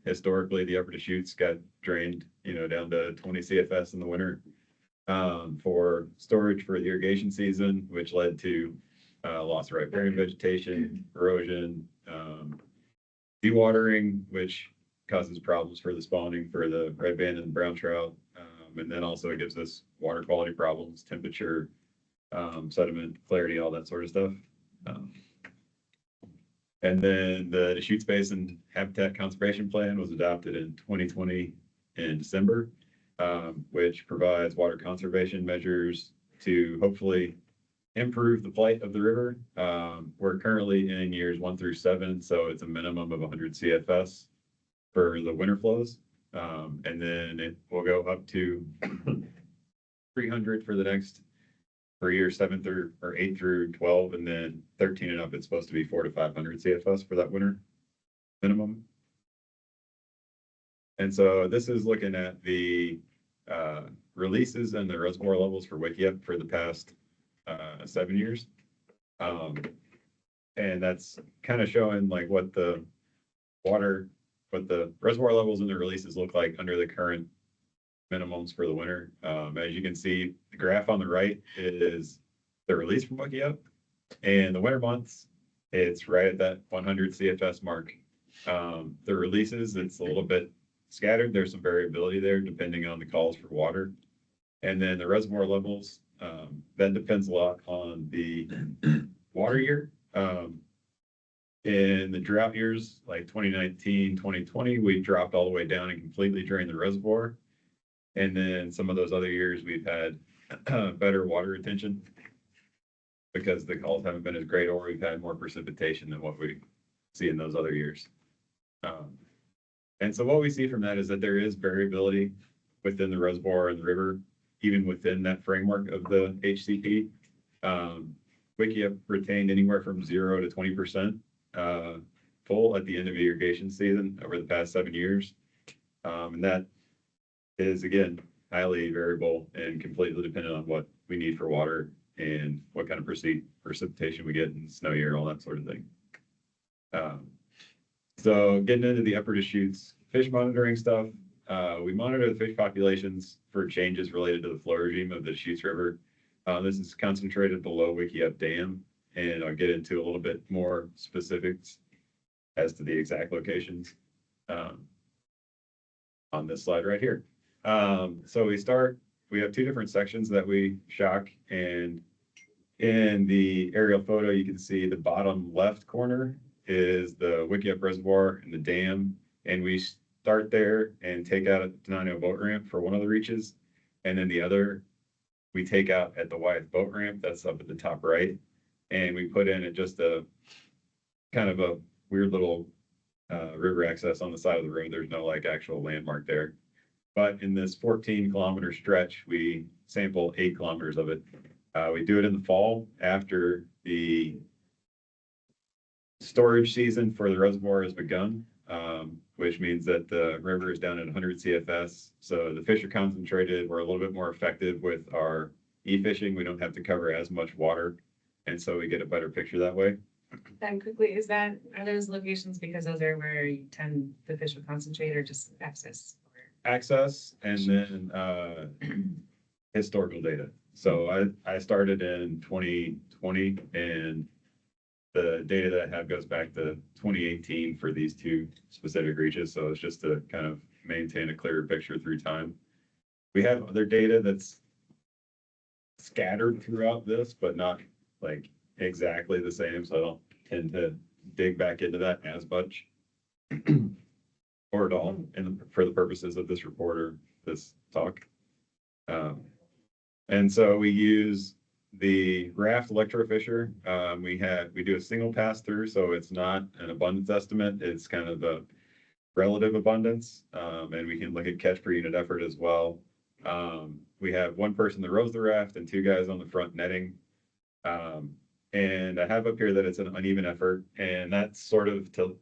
historically, the upper Deschutes got drained, down to 20 CFS in the winter for storage for the irrigation season, which led to loss of riparian vegetation, erosion, dewatering, which causes problems for the spawning for the red band and brown trout. And then also it gives us water quality problems, temperature, sediment, clarity, all that sort of stuff. And then the Deschutes Basin Habitat Conservation Plan was adopted in 2020 in December, which provides water conservation measures to hopefully improve the plight of the river. We're currently in years 1 through 7, so it's a minimum of 100 CFS for the winter flows. And then it will go up to 300 for year 7 through or 8 through 12, and then 13 and up, it's supposed to be 400 to 500 CFS for that winter minimum. And so this is looking at the releases and the reservoir levels for Wickiup for the past 7 years. And that's kind of showing like what the reservoir levels and the releases look like under the current minimums for the winter. As you can see, the graph on the right is the release from Wickiup, and the winter months, it's right at that 100 CFS mark. The releases, it's a little bit scattered. There's some variability there depending on the calls for water. And then the reservoir levels, that depends a lot on the water year. In the drought years, like 2019, 2020, we dropped all the way down and completely drained the reservoir. And then some of those other years, we've had better water retention because the calls haven't been as great, or we've had more precipitation than what we see in those other years. And so what we see from that is that there is variability within the reservoir and the river, even within that framework of the HCP. Wickiup retained anywhere from 0 to 20% full at the end of irrigation season over the past 7 years. And that is, again, highly variable and completely dependent on what we need for water and what kind of precipitation we get in the snow year, all that sort of thing. So getting into the upper Deschutes fish monitoring stuff, we monitor the fish populations for changes related to the flow regime of the Deschutes River. This is concentrated below Wickiup Dam, and I'll get into a little bit more specifics as to the exact locations on this slide right here. So we have 2 different sections that we shock, and in the aerial photo, you can see the bottom left corner is the Wickiup Reservoir and the dam, and we start there and take out at the Tenino boat ramp for one of the reaches, and then the other we take out at the Wyeth boat ramp that's up at the top right, and we put in at just a kind of a weird little river access on the side of the road. There's no like actual landmark there, but in this 14-kilometer stretch, we sample 8 kilometers of it. We do it in the fall after the storage season for the reservoir has begun, which means that the river is down at 100 CFS. So the fish are concentrated. We're a little bit more effective with our e-fishing. We don't have to cover as much water, and so we get a better picture that way. Then quickly, are those locations because those are where you tend the fish will concentrate, or just access? Access, and then historical data. So I started in 2020, and the data that I have goes back to 2018 for these 2 specific reaches. So it's just to kind of maintain a clearer picture through time. We have other data that's scattered throughout this, but not like exactly the same. So I don't tend to dig back into that as much or at all for the purposes of this report or this talk. And so we use the raft electrofisher. We do a single pass through, so it's not an abundance estimate. It's kind of a relative abundance, and we can look at catch per unit effort as well. We have 1 person that rows the raft and 2 guys on the front netting. And I have up here that it's an uneven effort, and that's sort of to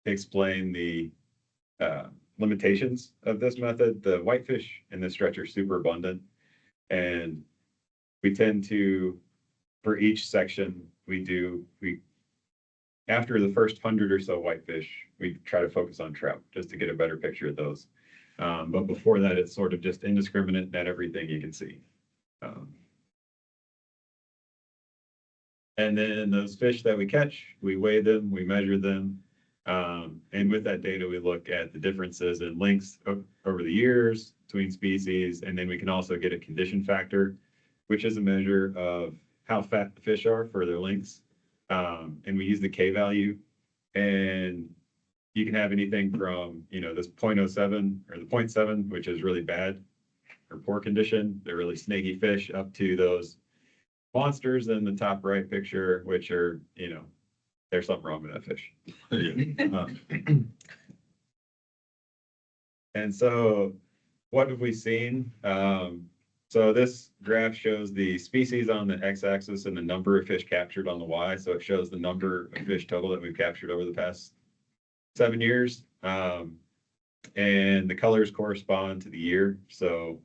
explain the limitations of this method. The whitefish in this stretch are super abundant, and we tend to, for each section we after the first 100 or so whitefish, we try to focus on trout just to get a better picture of those. But before that, it's sort of just indiscriminate at everything you can see. And then those fish that we catch, we weigh them, we measure them. And with that data, we look at the differences in lengths over the years between species. And then we can also get a condition factor, which is a measure of how fat the fish are for their lengths. And we use the K value, and you can have anything from, this 0.07 or the 0.7, which is really bad or poor condition. They're really snaky fish, up to those monsters in the top right picture, which are, there's something wrong with that fish. And so what have we seen? So this graph shows the species on the x-axis and the number of fish captured on the y. So it shows the number of fish total that we've captured over the past 7 years. And the colors correspond to the year. So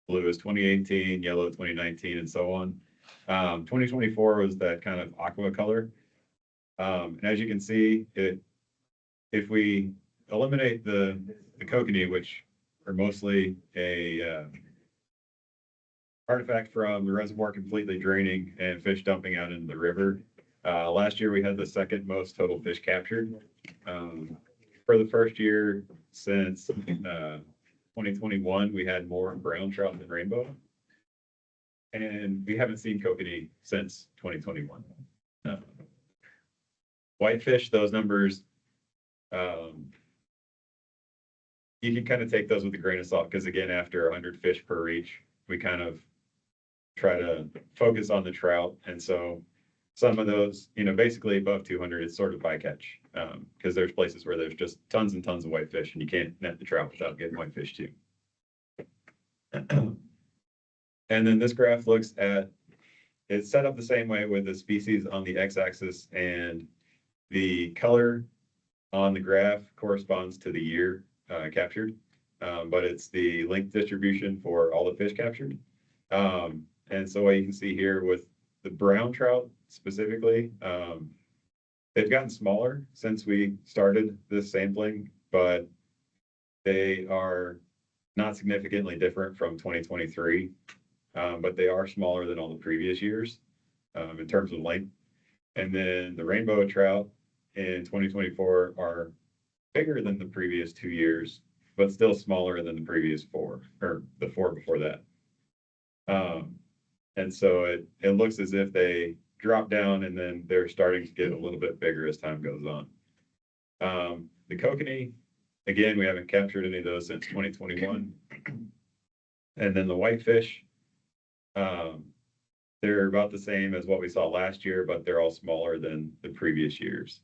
blue is 2018, yellow 2019, and so on. 2024 was that kind of aqua color. And as you can see, if we eliminate the kokanee, which are mostly a artifact from the reservoir completely draining and fish dumping out into the river. Last year, we had the second most total fish captured. For the first year since 2021, we had more brown trout than rainbow. And we haven't seen kokanee since 2021. Whitefish, those numbers, you can kind of take those with a grain of salt, because again, after 100 fish per reach, we kind of try to focus on the trout. And so some of those, basically above 200, it's sort of bycatch, because there's places where there's just tons and tons of whitefish, and you can't net the trout without getting whitefish too. And then this graph looks at, it's set up the same way with the species on the x-axis, and the color on the graph corresponds to the year captured, but it's the length distribution for all the fish captured. And so what you can see here with the brown trout specifically, they've gotten smaller since we started this sampling, but they are not significantly different from 2023. But they are smaller than all the previous years in terms of length. And then the rainbow trout in 2024 are bigger than the previous 2 years, but still smaller than the previous 4, or the 4 before that. And so it looks as if they drop down, and then they're starting to get a little bit bigger as time goes on. The kokanee, again, we haven't captured any of those since 2021. And then the whitefish, they're about the same as what we saw last year, but they're all smaller than the previous years.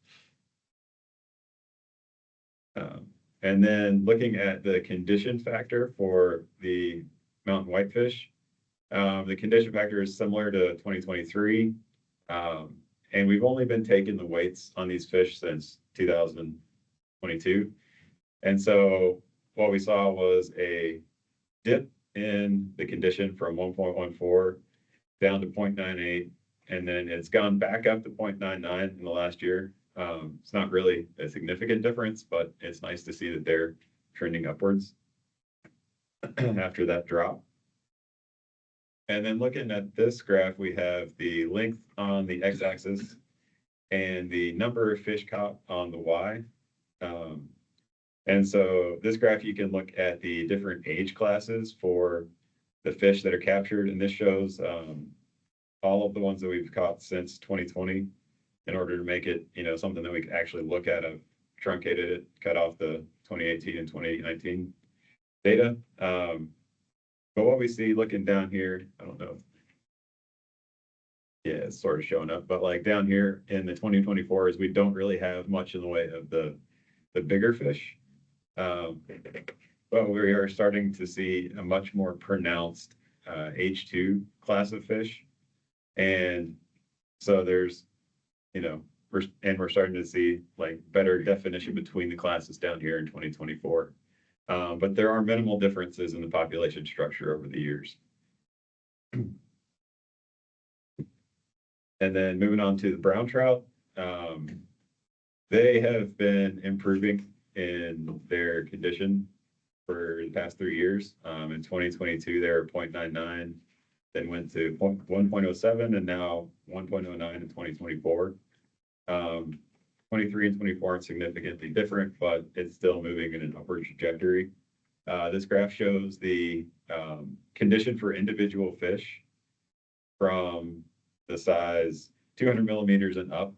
And then looking at the condition factor for the mountain whitefish, the condition factor is similar to 2023. And we've only been taking the weights on these fish since 2022. And so what we saw was a dip in the condition from 1.14 down to 0.98, and then it's gone back up to 0.99 in the last year. It's not really a significant difference, but it's nice to see that they're trending upwards after that drop. And then looking at this graph, we have the length on the x-axis and the number of fish caught on the y. And so this graph, you can look at the different age classes for the fish that are captured. And this shows all of the ones that we've caught since 2020 in order to make it, something that we can actually look at. I've truncated it, cut off the 2018 and 2019 data. But what we see looking down here, I don't know. Yeah, it's sort of showing up, but like down here in the 2024 is we don't really have much in the way of the bigger fish. But we are starting to see a much more pronounced H2 class of fish. And so there's, we're starting to see like better definition between the classes down here in 2024. But there are minimal differences in the population structure over the years. And then moving on to the brown trout. They have been improving in their condition for the past 3 years. In 2022, they were 0.99, then went to 1.07, and now 1.09 in 2024. 23 and 24 aren't significantly different, but it's still moving in an upward trajectory. This graph shows the condition for individual fish from the size 200 millimeters and up.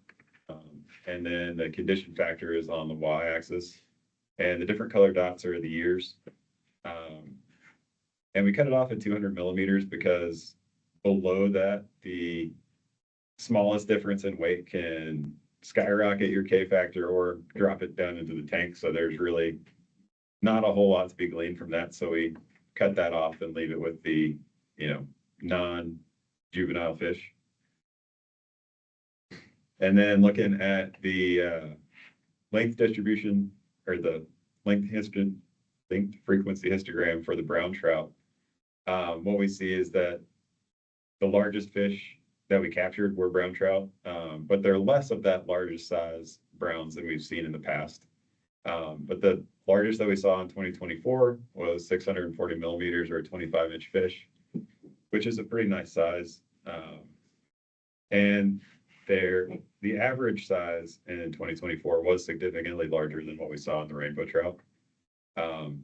And then the condition factor is on the y-axis. And the different color dots are the years. And we cut it off at 200 millimeters because below that, the smallest difference in weight can skyrocket your K factor or drop it down into the tank. So there's really not a whole lot to be gleaned from that. So we cut that off and leave it with the, non-juvenile fish. And then looking at the length distribution or the length frequency histogram for the brown trout, what we see is that the largest fish that we captured were brown trout, but they're less of that largest size browns than we've seen in the past. But the largest that we saw in 2024 was 640 millimeters or a 25-inch fish, which is a pretty nice size. And the average size in 2024 was significantly larger than what we saw in the rainbow trout.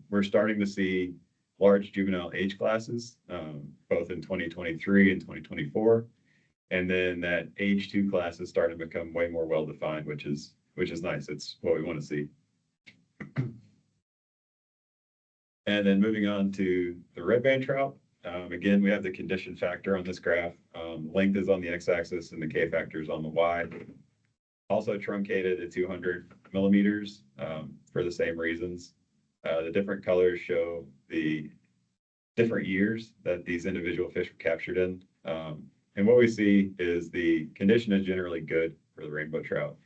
We're starting to see large juvenile age classes, both in 2023 and 2024. And then that age 2 class is starting to become way more well-defined, which is nice. It's what we want to see. And then moving on to the red band trout. Again, we have the condition factor on this graph. Length is on the x-axis and the K factor is on the y. Also truncated at 200 millimeters for the same reasons. The different colors show the different years that these individual fish were captured in. And what we see is the condition is generally good for the rainbow trout.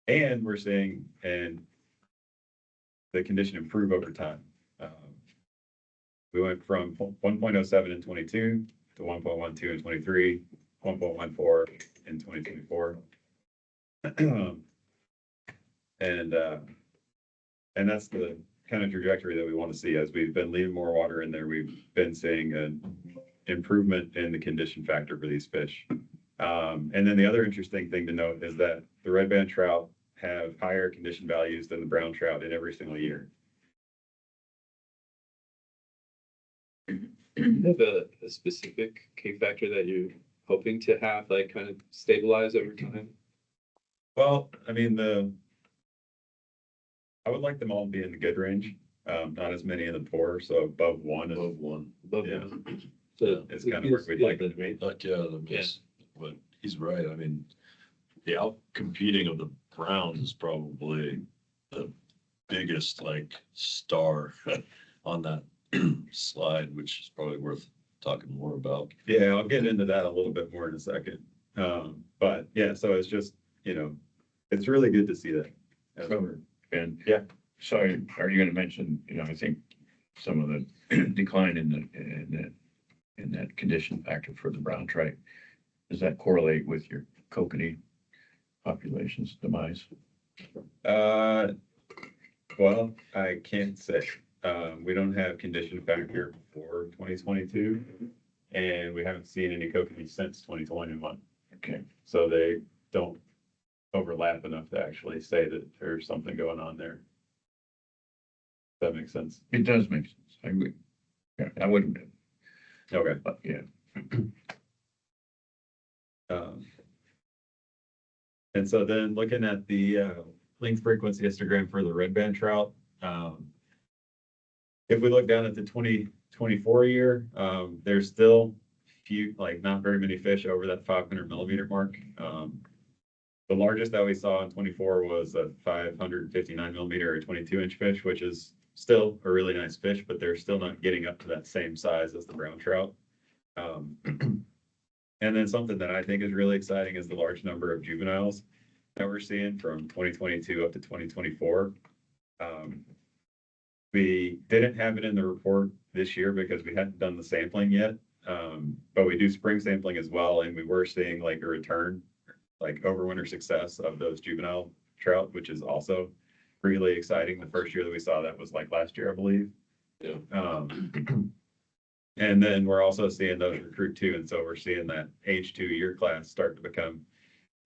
And we're seeing the condition improve over time. We went from 1.07 in 22 to 1.12 in 23, 1.14 in 2024. And that's the kind of trajectory that we want to see. As we've been leaving more water in there, we've been seeing an improvement in the condition factor for these fish. And then the other interesting thing to note is that the red band trout have higher condition values than the brown trout in every single year. You have a specific K factor that you're hoping to have like kind of stabilize over time? Well, I mean, I would like them all to be in the good range. Not as many in the poor, so above 1 is Above one. Above Yeah. one. So it's kind of where we'd like it to be. Like, but he's right. I mean, the out competing of the Browns is probably the biggest like star on that slide, which is probably worth talking more about. Yeah, I'll get into that a little bit more in a second. But yeah, so it's just, it's really good to see that. And Yeah. so are you gonna mention, I think some of the decline in that condition factor for the brown trout, does that correlate with your kokanee population's demise? Well, I can't say. We don't have condition factor for 2022, and we haven't seen any kokanee since 2021. Okay, So they don't overlap enough to actually say that there's something going on there. That makes sense. it does make sense. I agree. Yeah, I wouldn't, Okay. but yeah. And so then looking at the length frequency histogram for the red band trout, if we look down at the 2024 year, there's still not very many fish over that 500 millimeter mark. The largest that we saw in 24 was a 559 millimeter or 22-inch fish, which is still a really nice fish, but they're still not getting up to that same size as the brown trout. And then something that I think is really exciting is the large number of juveniles that we're seeing from 2022 up to 2024. We didn't have it in the report this year because we hadn't done the sampling yet. But we do spring sampling as well, and we were seeing like a return like overwinter success of those juvenile trout, which is also really exciting. The first year that we saw that was like last year, I believe. Yeah. And then we're also seeing those recruit too. And so we're seeing that H2 year class start to become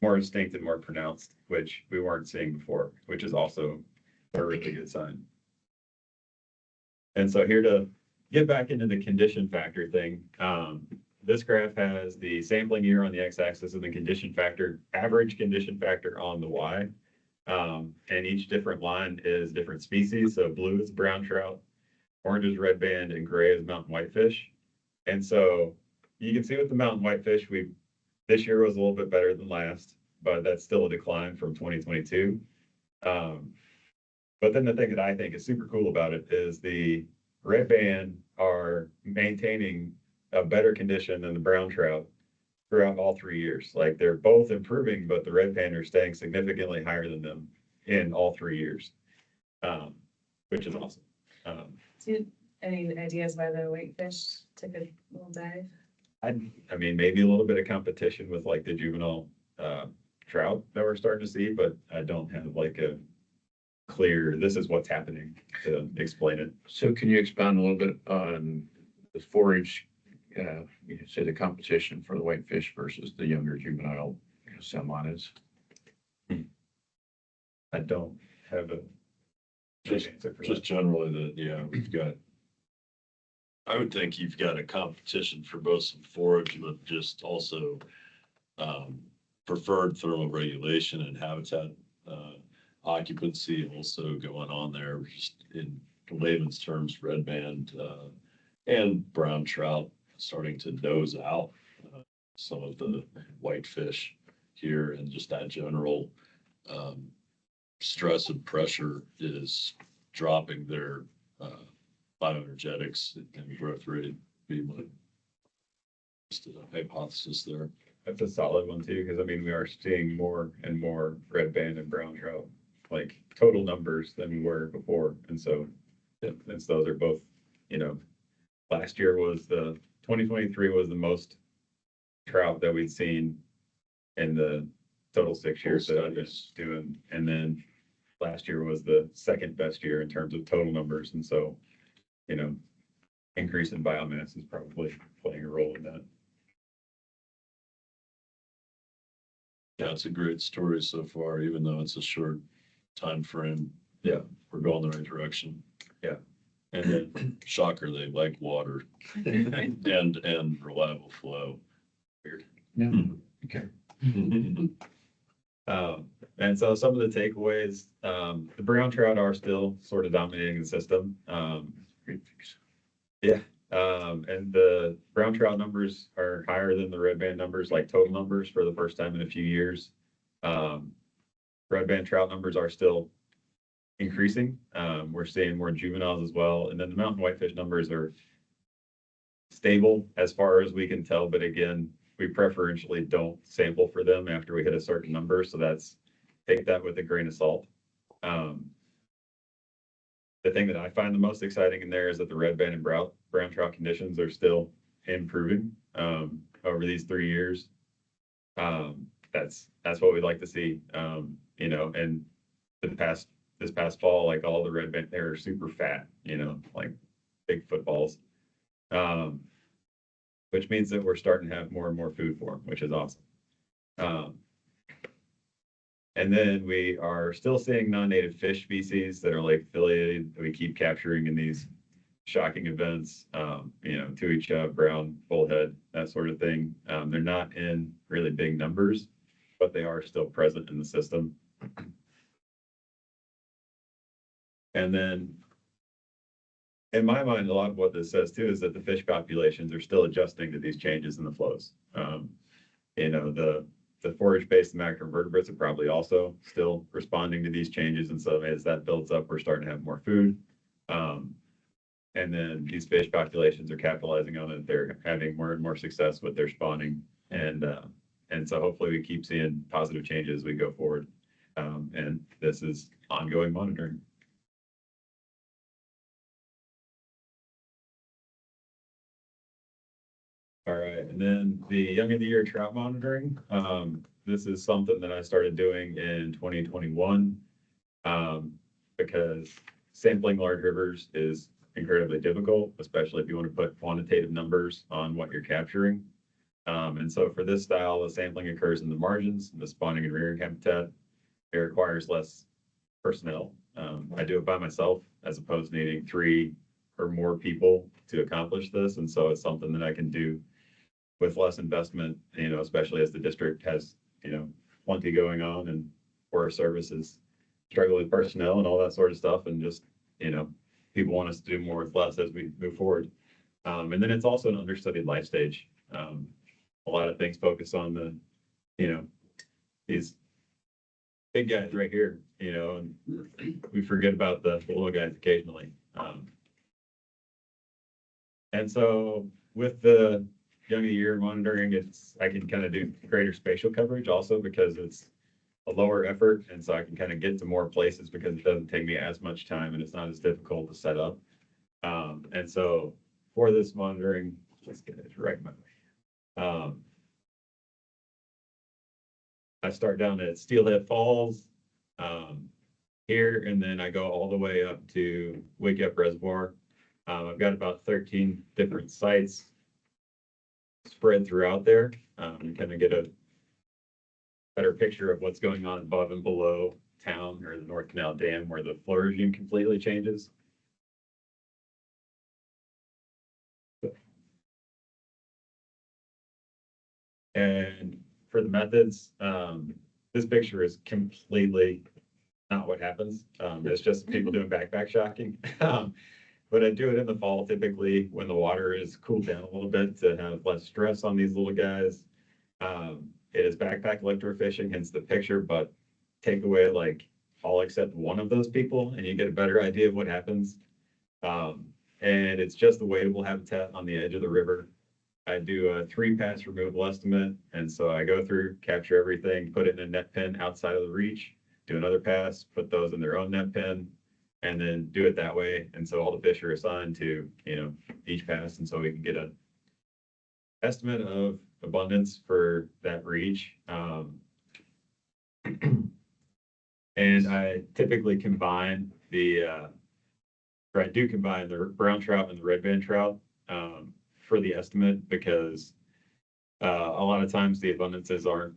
more distinct and more pronounced, which we weren't seeing before, which is also a really good sign. And so here to get back into the condition factor thing, this graph has the sampling year on the x-axis and the condition factor, average condition factor on the y. And each different line is different species. So blue is brown trout, orange is red band, and gray is mountain whitefish. And so you can see with the mountain whitefish, this year was a little bit better than last, but that's still a decline from 2022. But then the thing that I think is super cool about it is the red band are maintaining a better condition than the brown trout throughout all 3 years. Like they're both improving, but the red band are staying significantly higher than them in all 3 years, which is awesome. Any ideas why the whitefish took a little dive? I mean, maybe a little bit of competition with like the juvenile trout that we're starting to see, but I don't have like a clear, this is what's happening to explain it. So can you expound a little bit on the forage, say the competition for the whitefish versus the younger juvenile salmonids? I don't have a Just- answer for Just that. generally we've got, I would think you've got a competition for both some forage, but just also preferred thermal regulation and habitat occupancy also going on there, just in layman's terms, red band and brown trout starting to nose out some of the whitefish here, and just that general stress and pressure is dropping their bioenergetics and growth rate. Be my just a hypothesis there. That's a solid one too, because I mean, we are seeing more and more red band and brown trout, like total numbers than we were before. And so, since those are both, last year was 2023 was the most trout that we'd seen in the total 6 years that I've been doing. And then last year was the second best year in terms of total numbers. And so, increase in biomass is probably playing a role in that. Yeah, it's a great story so far, even though it's a short time frame. Yeah. We're going the right direction. Yeah. And then shocker, they like water and reliable flow. Weird. Yeah, okay. And so some of the takeaways, the brown trout are still sort of dominating the system. And the brown trout numbers are higher than the red band numbers, like total numbers for the first time in a few years. Red band trout numbers are still increasing. We're seeing more juveniles as well. And then the mountain whitefish numbers are stable as far as we can tell. But again, we preferentially don't sample for them after we hit a certain number. So take that with a grain of salt. The thing that I find the most exciting in there is that the red band and brown trout conditions are still improving over these 3 years. That's what we'd like to see. And this past fall, like all the red band, they were super fat, like big footballs. Which means that we're starting to have more and more food for them, which is awesome. And then we are still seeing non-native fish species that are lake affiliated that we keep capturing in these shocking events, tui chub, brown bullhead, that sort of thing. They're not in really big numbers, but they are still present in the system. And then in my mind, a lot of what this says too is that the fish populations are still adjusting to these changes in the flows. The forage-based macroinvertebrates are probably also still responding to these changes. And so as that builds up, we're starting to have more food. And then these fish populations are capitalizing on it. They're having more and more success with their spawning. And so hopefully we keep seeing positive changes as we go forward. And this is ongoing monitoring. All right, and then the young of the year trout monitoring. this is something that I started doing in 2021. Because sampling large rivers is incredibly difficult, especially if you want to put quantitative numbers on what you're capturing. And so for this style, the sampling occurs in the margins, the spawning and rearing habitat. It requires less personnel. I do it by myself as opposed to needing 3 or more people to accomplish this. And so it's something that I can do with less investment, especially as the district has, plenty going on and Forest Service is struggling with personnel and all that sort of stuff. And just, people want us to do more with less as we move forward. And then it's also an understudied life stage. A lot of things focus on the, these big guys right here, and we forget about the little guys occasionally. And so with the young of the year monitoring, I can kind of do greater spatial coverage also because it's a lower effort. And so I can kind of get to more places because it doesn't take me as much time and it's not as difficult to set up. And so for this monitoring, let's get it right my way. I start down at Steelhead Falls here, and then I go all the way up to Wake Up Reservoir. I've got about 13 different sites spread throughout there. You kind of get a better picture of what's going on above and below town or the North Canal Dam where the flow regime completely changes. And for the methods, this picture is completely not what happens. It's just people doing backpack shocking. But I do it in the fall typically when the water is cooled down a little bit to have less stress on these little guys. It is backpack electrofishing, hence the picture, but take away like all except one of those people and you get a better idea of what happens. And it's just the wadeable habitat on the edge of the river. I do a 3-pass removal estimate. And so I go through, capture everything, put it in a net pen outside of the reach, do another pass, put those in their own net pen, and then do it that way. And so all the fish are assigned to, each pass. And so we can get an estimate of abundance for that reach. And I typically combine I do combine the brown trout and the red band trout for the estimate because a lot of times the abundances aren't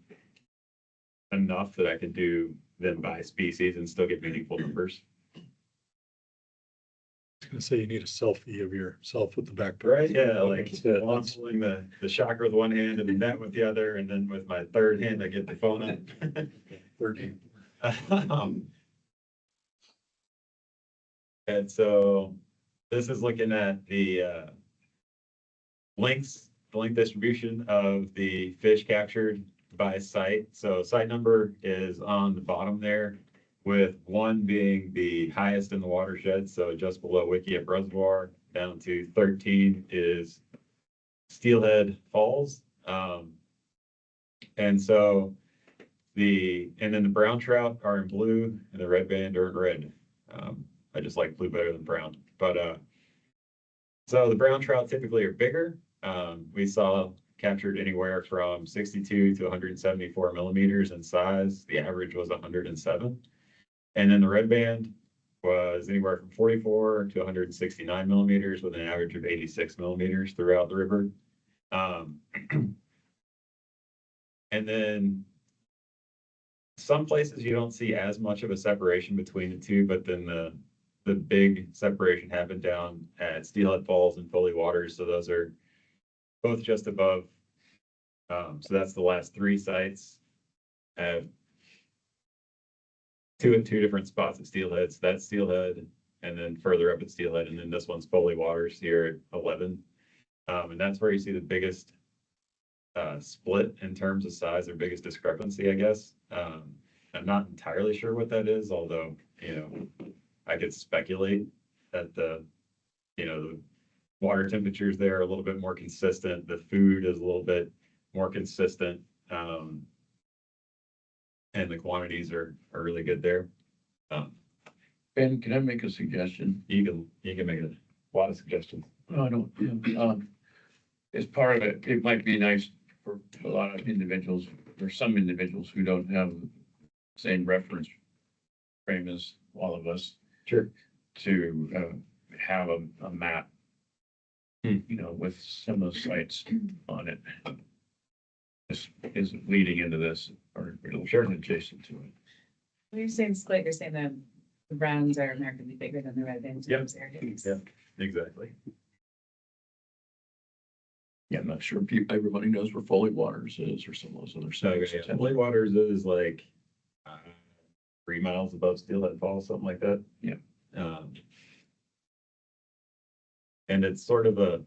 enough that I can do them by species and still get meaningful numbers. I was gonna say you need a selfie of yourself with the backpack. Right, yeah, like Yeah, while I'm holding the shocker with one hand and the net with the other, and then with my third hand, I get the phone up. 13. And so this is looking at the length distribution of the fish captured by site. So site number is on the bottom there, with 1 being the highest in the watershed, so just below Wiki Up Reservoir, down to 13 is Steelhead Falls. And so and then the brown trout are in blue and the red band are in red. I just like blue better than brown, but so the brown trout typically are bigger. We saw captured anywhere from 62 to 174 millimeters in size. The average was 107. And then the red band was anywhere from 44 to 169 millimeters with an average of 86 millimeters throughout the river. And then some places you don't see as much of a separation between the two, but then the big separation happened down at Steelhead Falls and Foley Waters. So those are both just above. So that's the last 3 sites. Two at 2 different spots at Steelhead. So that's Steelhead, and then further up at Steelhead, and then this one's Foley Waters here at 11. And that's where you see the biggest split in terms of size, or biggest discrepancy, I guess. I'm not entirely sure what that is, although, I could speculate that the water temperatures there are a little bit more consistent. The food is a little bit more consistent. And the quantities are really good there. Ben, can I make a suggestion? You can make a lot of suggestions. No, I don't. As part of it, it might be nice for a lot of individuals there's some individuals who don't have the same reference frame as all of us Sure. to have a map, Hmm. you know, with some of the sites on it. This is leading into this or Sure. adjacent to it. When you're saying split, you're saying that the browns are markedly bigger than the red in Yep. terms of areas. Yep. Exactly. Yeah, I'm not sure if everybody knows where Foley Waters is or some of those other So, sites. yeah, Lake Waters is like 3 miles above Steelhead Falls, something like that. Yeah. And it's sort of a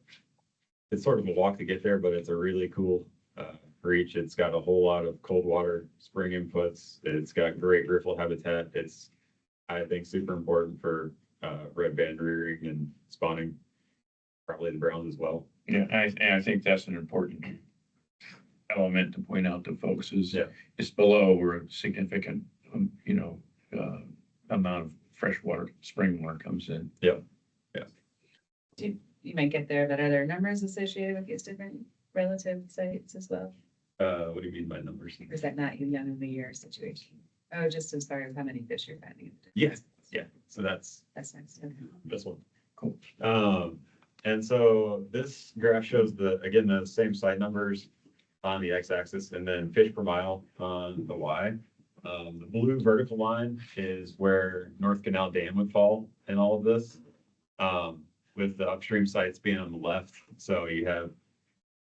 walk to get there, but it's a really cool reach. It's got a whole lot of cold water spring inputs. It's got great riffle habitat. It's, I think, super important for red band rearing and spawning, probably the browns as well. Yeah, and I think that's an important element to point out to folks is, Yeah. it's below where a significant, amount of freshwater, spring water comes in. You might get there, but are there numbers associated with these different relative sites as well? What do you mean by numbers? Or is that not your young of the year situation? Oh, just as far as how many fish you're finding? Yeah. Yeah, so that's That's nice. Okay. this one. Cool. And so this graph shows again, the same site numbers on the x-axis and then fish per mile on the y. The blue vertical line is where North Canal Dam would fall in all of this. With the upstream sites being on the left. So you have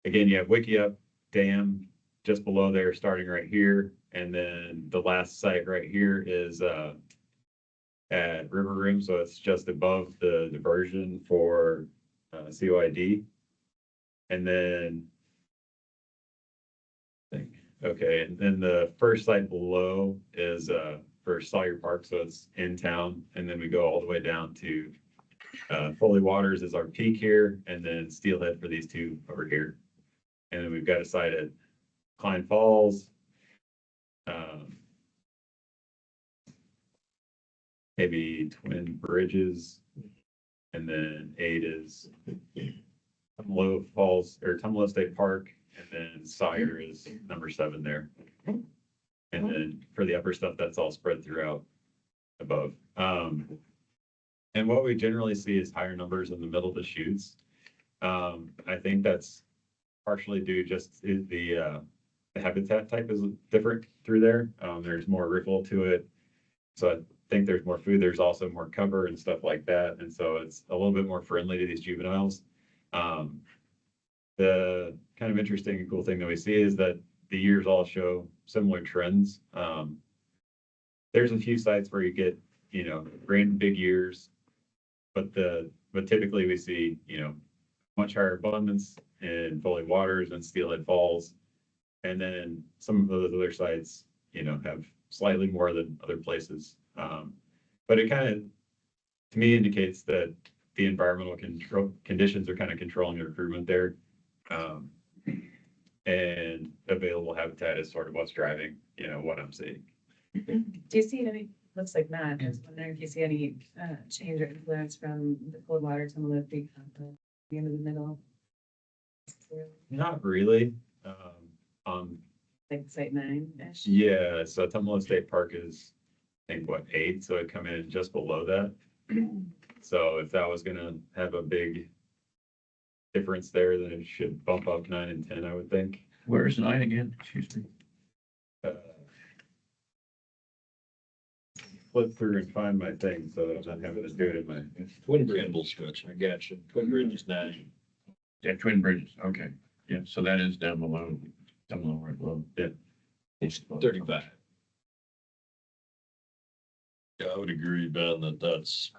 Wickiup Dam just below there, starting right here. And then the last site right here is at River Room. So it's just above the diversion for COID. And then, okay, and then the first site below is for Sawyer Park. So it's in town. And then we go all the way down to Foley Waters is our peak here, and then Steelhead for these two over here. And then we've got a site at Klein Falls. Maybe Twin Bridges. And then 8 is Tumalo Falls or Tumalo State Park, and then Sawyer is number 7 there. And then for the upper stuff, that's all spread throughout above. And what we generally see is higher numbers in the middle of the chutes. I think that's partially due just to the habitat type is different through there. There's more riffle to it. So I think there's more food. There's also more cover and stuff like that. And so it's a little bit more friendly to these juveniles. The kind of interesting and cool thing that we see is that the years all show similar trends. There's a few sites where you get, grand big years, but typically we see, much higher abundance in Foley Waters and Steelhead Falls. And then some of those other sites, have slightly more than other places. But it kind of, to me, indicates that the environmental conditions are kind of controlling the recruitment there. And available habitat is sort of what's driving, what I'm seeing. Do you see any, looks like not, I was wondering if you see any change or influence from the cold water to the end of the middle? Not really. Like site 9-ish? Yeah, so Tumalo State Park is, I think, 8, so it'd come in just below that. So if that was gonna have a big difference there, then it should bump up 9 and 10, I would think. Where is 9 again? Excuse me. Flip through and find my thing, so that I'm not having to do it in my. Twin Bridges stretch, I got you. Twin Bridges 9. Yeah, Twin Bridges, okay. Yeah, so that is down below, right below. It's 35. Yeah, I would agree, Ben, that's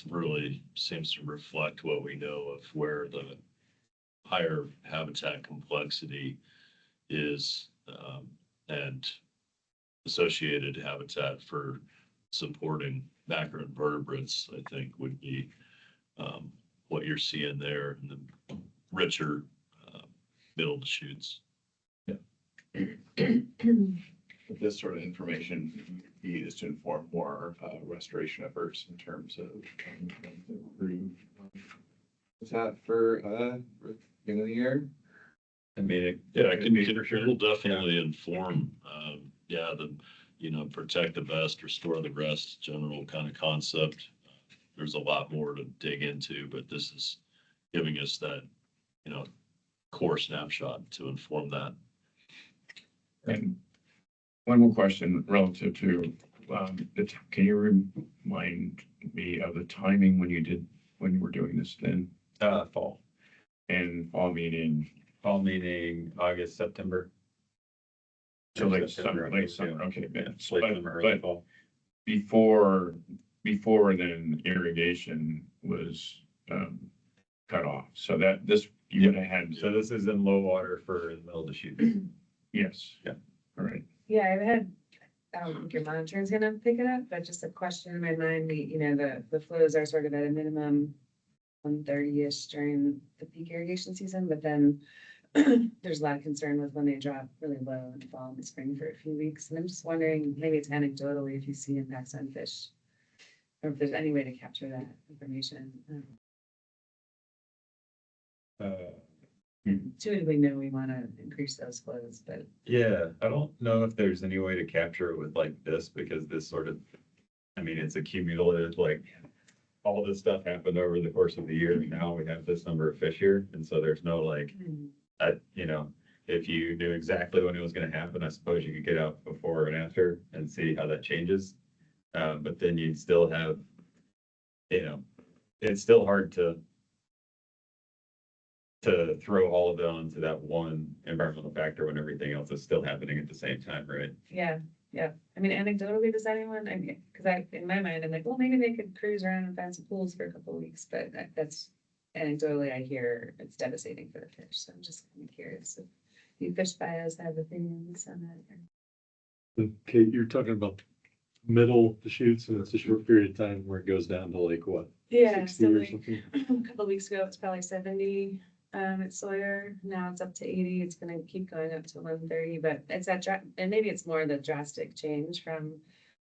really seems to reflect what we know of where the higher habitat complexity is, and associated habitat for supporting macroinvertebrates, I think would be what you're seeing there in the richer middle Deschutes. This sort of information be used to inform more restoration efforts in terms of improve. Is that for beginning of the year? I mean, Yeah, it it could be for sure. it'll definitely inform, protect the best, restore the rest, general kind of concept. There's a lot more to dig into, but this is giving us that, core snapshot to inform that. And one more question relative to, can you remind me of the timing when you were doing this then? Fall, And fall meeting, August, September. so late September, summer, late summer, okay, Yeah, man. late summer, early But fall. before then irrigation was, cut off. So that this, you would have had, So this is in low water for the middle of the shoot. yes. Yeah. All right. Yeah, I've had, I don't think your monitoring's gonna pick it up, but just a question in my mind, the flows are sort of at a minimum 130-ish during the peak irrigation season, but then there's a lot of concern with when they drop really low in the fall and the spring for a few weeks. And I'm just wondering, maybe it's anecdotally, if you see impacts on fish, or if there's any way to capture that information. Intuitively know we want to increase those flows, but Yeah, I don't know if there's any way to capture it with like this, because this sort of, I mean, it's a cumulative, like, all this stuff happened over the course of the year, and now we have this number of fish here, and so there's no like, if you knew exactly when it was gonna happen, I suppose you could get out before and after and see how that changes. But then you'd still have, it's still hard to throw all of it onto that one environmental factor when everything else is still happening at the same time, right? yeah. I mean, anecdotally, does anyone, because in my mind, I'm like, well, maybe they could cruise around and find some pools for a couple of weeks, but that's anecdotally, I hear it's devastating for the fish. So I'm just kind of curious if you fish bios have opinions on that. Okay, you're talking about middle Deschutes, and it's a short period of time where it goes down to like what? Yeah, 60 so or like something? a couple of weeks ago, it was probably 70 at Sawyer. Now it's up to 80. It's gonna keep going up to 130, but it's and maybe it's more the drastic change from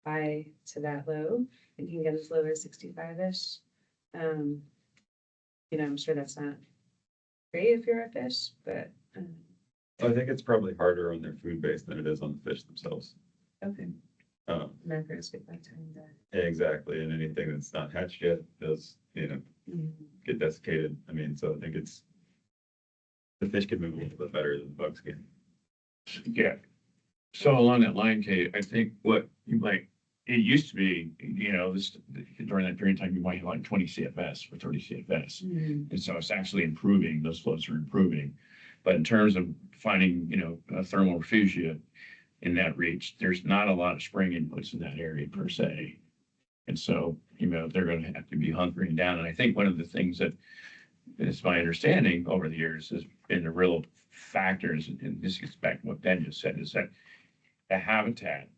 high to that low. It can get as low as 65-ish. I'm sure that's not great if you're a fish, but I think it's probably harder on their food base than it is on the fish themselves. okay. Macros get that time to. Exactly, and anything that's not hatched yet does, get desiccated. I mean, so I think the fish can move a little bit better than the bugs can. Yeah. So along that line, Kate, I think what you might, it used to be, this, during that period of time, you might have like 20 CFS or 30 CFS. And so it's actually improving, those flows are improving. But in terms of finding, a thermal refugia in that reach, there's not a lot of spring inputs in that area per se. And so, they're going to have to be hunkering down. And I think one of the things that is my understanding over the years has been the real factors, and this gets back to what Ben just said, is that the habitat,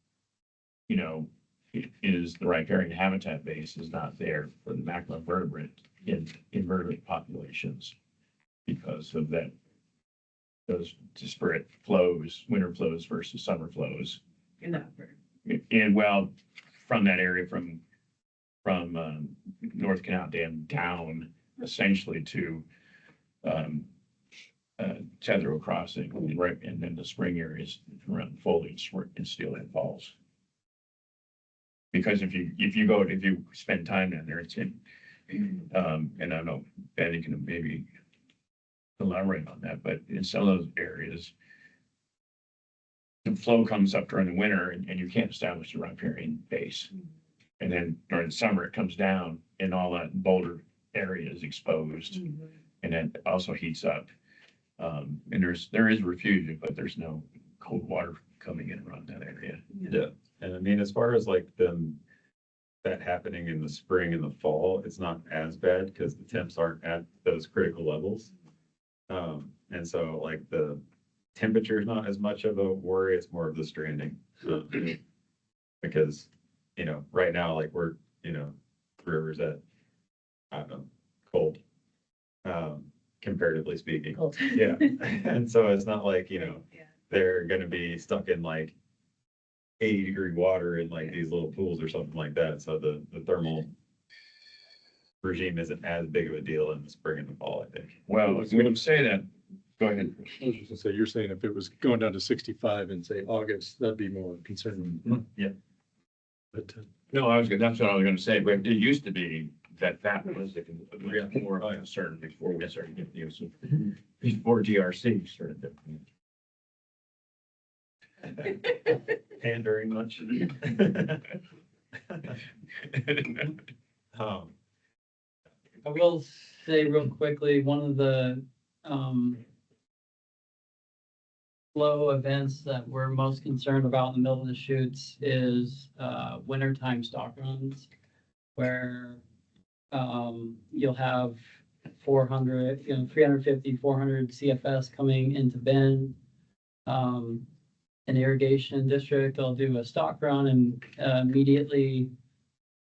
is the riparian habitat base is not there for the macroinvertebrate in invertebrate populations because of that, those disparate flows, winter flows versus summer flows. And well, from that area, from North Canal Dam down essentially to Tethero Crossing, right, and then the spring areas around foliage in Steelhead Falls. Because if you spend time down there, it's in, and I know Betty can maybe elaborate on that, but in some of those areas, the flow comes up during the winter and you can't establish a riparian base. And then during the summer, it comes down and all that boulder area is exposed, and then also heats up. And there is refugia, but there's no cold water coming in around that area. Yeah, and I mean, as far as like that happening in the spring and the fall, it's not as bad because the temps aren't at those critical levels. And so like the temperature is not as much of a worry, it's more of the stranding. Because, right now, like we're, river's at, I don't know, cold. Comparatively speaking. Cold. Yeah, and so it's not like, Yeah. they're gonna be stuck in like 80-degree water in like these little pools or something like that. So the thermal regime isn't as big of a deal in the spring and the fall, I think. Well, when you say that, Go ahead. I was just gonna say, you're saying if it was going down to 65 in, say, August, that'd be more concerning. Yeah. But, No, that's what I was gonna say, but it used to be that was more of a concern before we started getting use of, before GRC started. Pandering much. Um, I will say real quickly, one of the flow events that we're most concerned about in the middle of the chutes is wintertime stock runs, where you'll have 400, 350, 400 CFS coming into Bend. An irrigation district, they'll do a stock run and immediately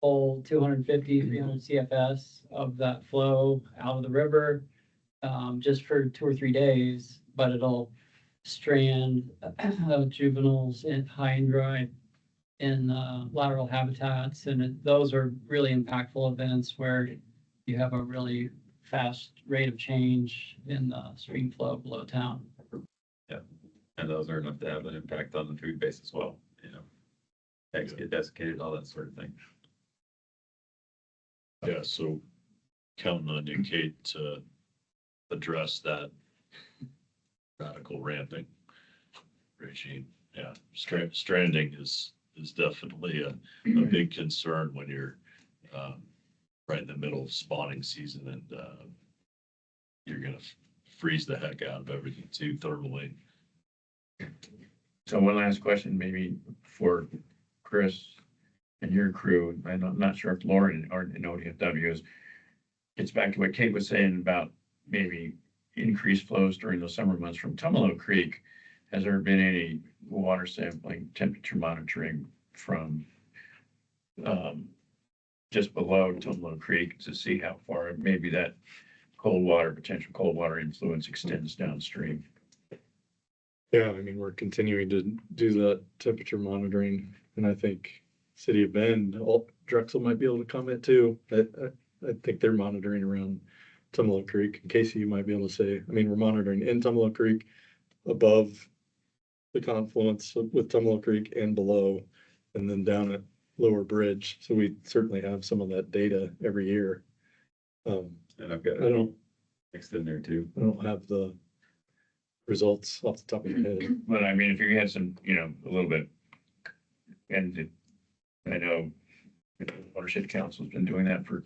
pull 250, 300 CFS of that flow out of the river, just for 2 or 3 days, but it'll strand juveniles in high and dry in lateral habitats. And those are really impactful events where you have a really fast rate of change in the stream flow below town. And those are enough to have an impact on the food base as well, eggs get desiccated, all that sort of thing. Yeah, so counting on you, Kate, to address that radical ramping regime. Yeah, stranding is definitely a big concern when you're right in the middle of spawning season and you're gonna freeze the heck out of everything too thermally. So one last question, maybe for Chris and your crew. I'm not sure if Lauren or in ODFW is, gets back to what Kate was saying about maybe increased flows during the summer months from Tumalo Creek. Has there been any water sampling, temperature monitoring from just below Tumalo Creek to see how far maybe that potential cold water influence extends downstream? yeah, I mean, we're continuing to do that temperature monitoring, and I think City of Bend, Drexel might be able to comment too. I think they're monitoring around Tumalo Creek. Casey, you might be able to say, I mean, we're monitoring in Tumalo Creek, above the confluence with Tumalo Creek and below, and then down at Lower Bridge. So we certainly have some of that data every year. And I've got I it don't mixed in there too. have the results off the top of my head. But I mean, if you had some, a little bit, and I know the Watershed Council's been doing that for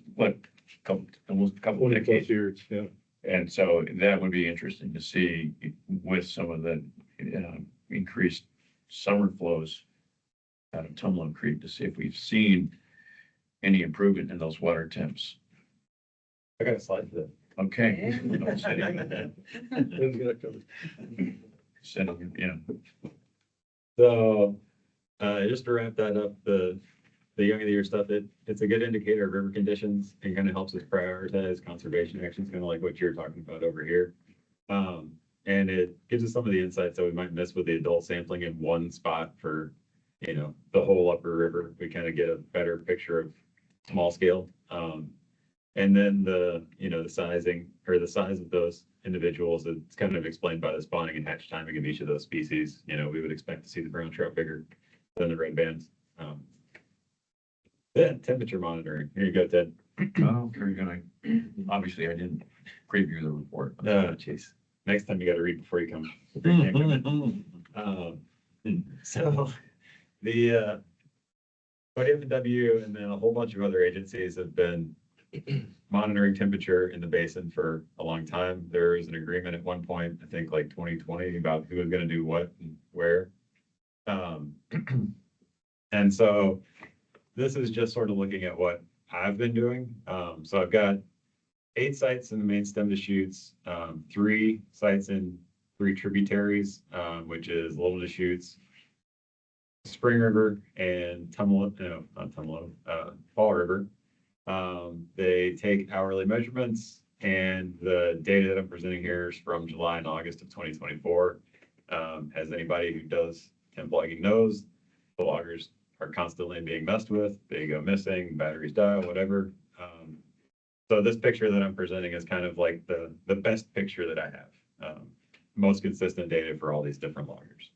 almost a couple of 20+ decades. years, yeah. And so that would be interesting to see with some of the increased summer flows out of Tumalo Creek to see if we've seen any improvement in those water temps. I got a slide for that. Okay. Ben's got it covered. Sending, So, just to wrap that up, the young of the year stuff, it's a good indicator of river conditions and kind of helps us prioritize conservation actions, kind of like what you're talking about over here. And it gives us some of the insights that we might miss with the adult sampling in one spot for, the whole upper river. We kind of get a better picture of small scale. And then the sizing or the size of those individuals, it's kind of explained by the spawning and hatch timing of each of those species. We would expect to see the brown trout bigger than the red bands. Yeah, temperature monitoring. Here you go, Ted. oh, very good. Obviously, I didn't preview the report. Oh, jeez. Next time you got to read before you come. So the ODFW and then a whole bunch of other agencies have been monitoring temperature in the basin for a long time. There was an agreement at one point, I think like 2020, about who was going to do what and where. And so this is just sort of looking at what I've been doing. So I've got 8 sites in the main stem Deschutes, 3 sites in 3 tributaries, which is Little Deschutes, Spring River, and Fall River. They take hourly measurements, and the data that I'm presenting here is from July and August of 2024. As anybody who does temp logging knows, the loggers are constantly being messed with. They go missing, batteries die, whatever. So this picture that I'm presenting is kind of like the best picture that I have. most consistent data for all these different loggers.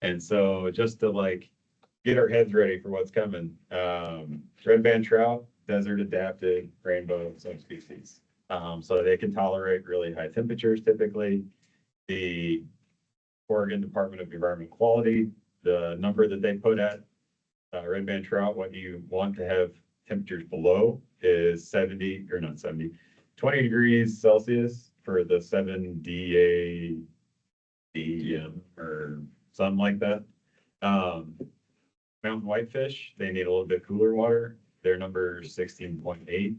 And so just to like get our heads ready for what's coming, red band trout, desert adapted rainbow subspecies. So they can tolerate really high temperatures typically. The Oregon Department of Environmental Quality, the number that they put at red band trout, what you want to have temperatures below is 70, or not 70, 20 degrees Celsius for the 7 DADM or something like that. Mountain whitefish, they need a little bit cooler water. Their number is 16.8.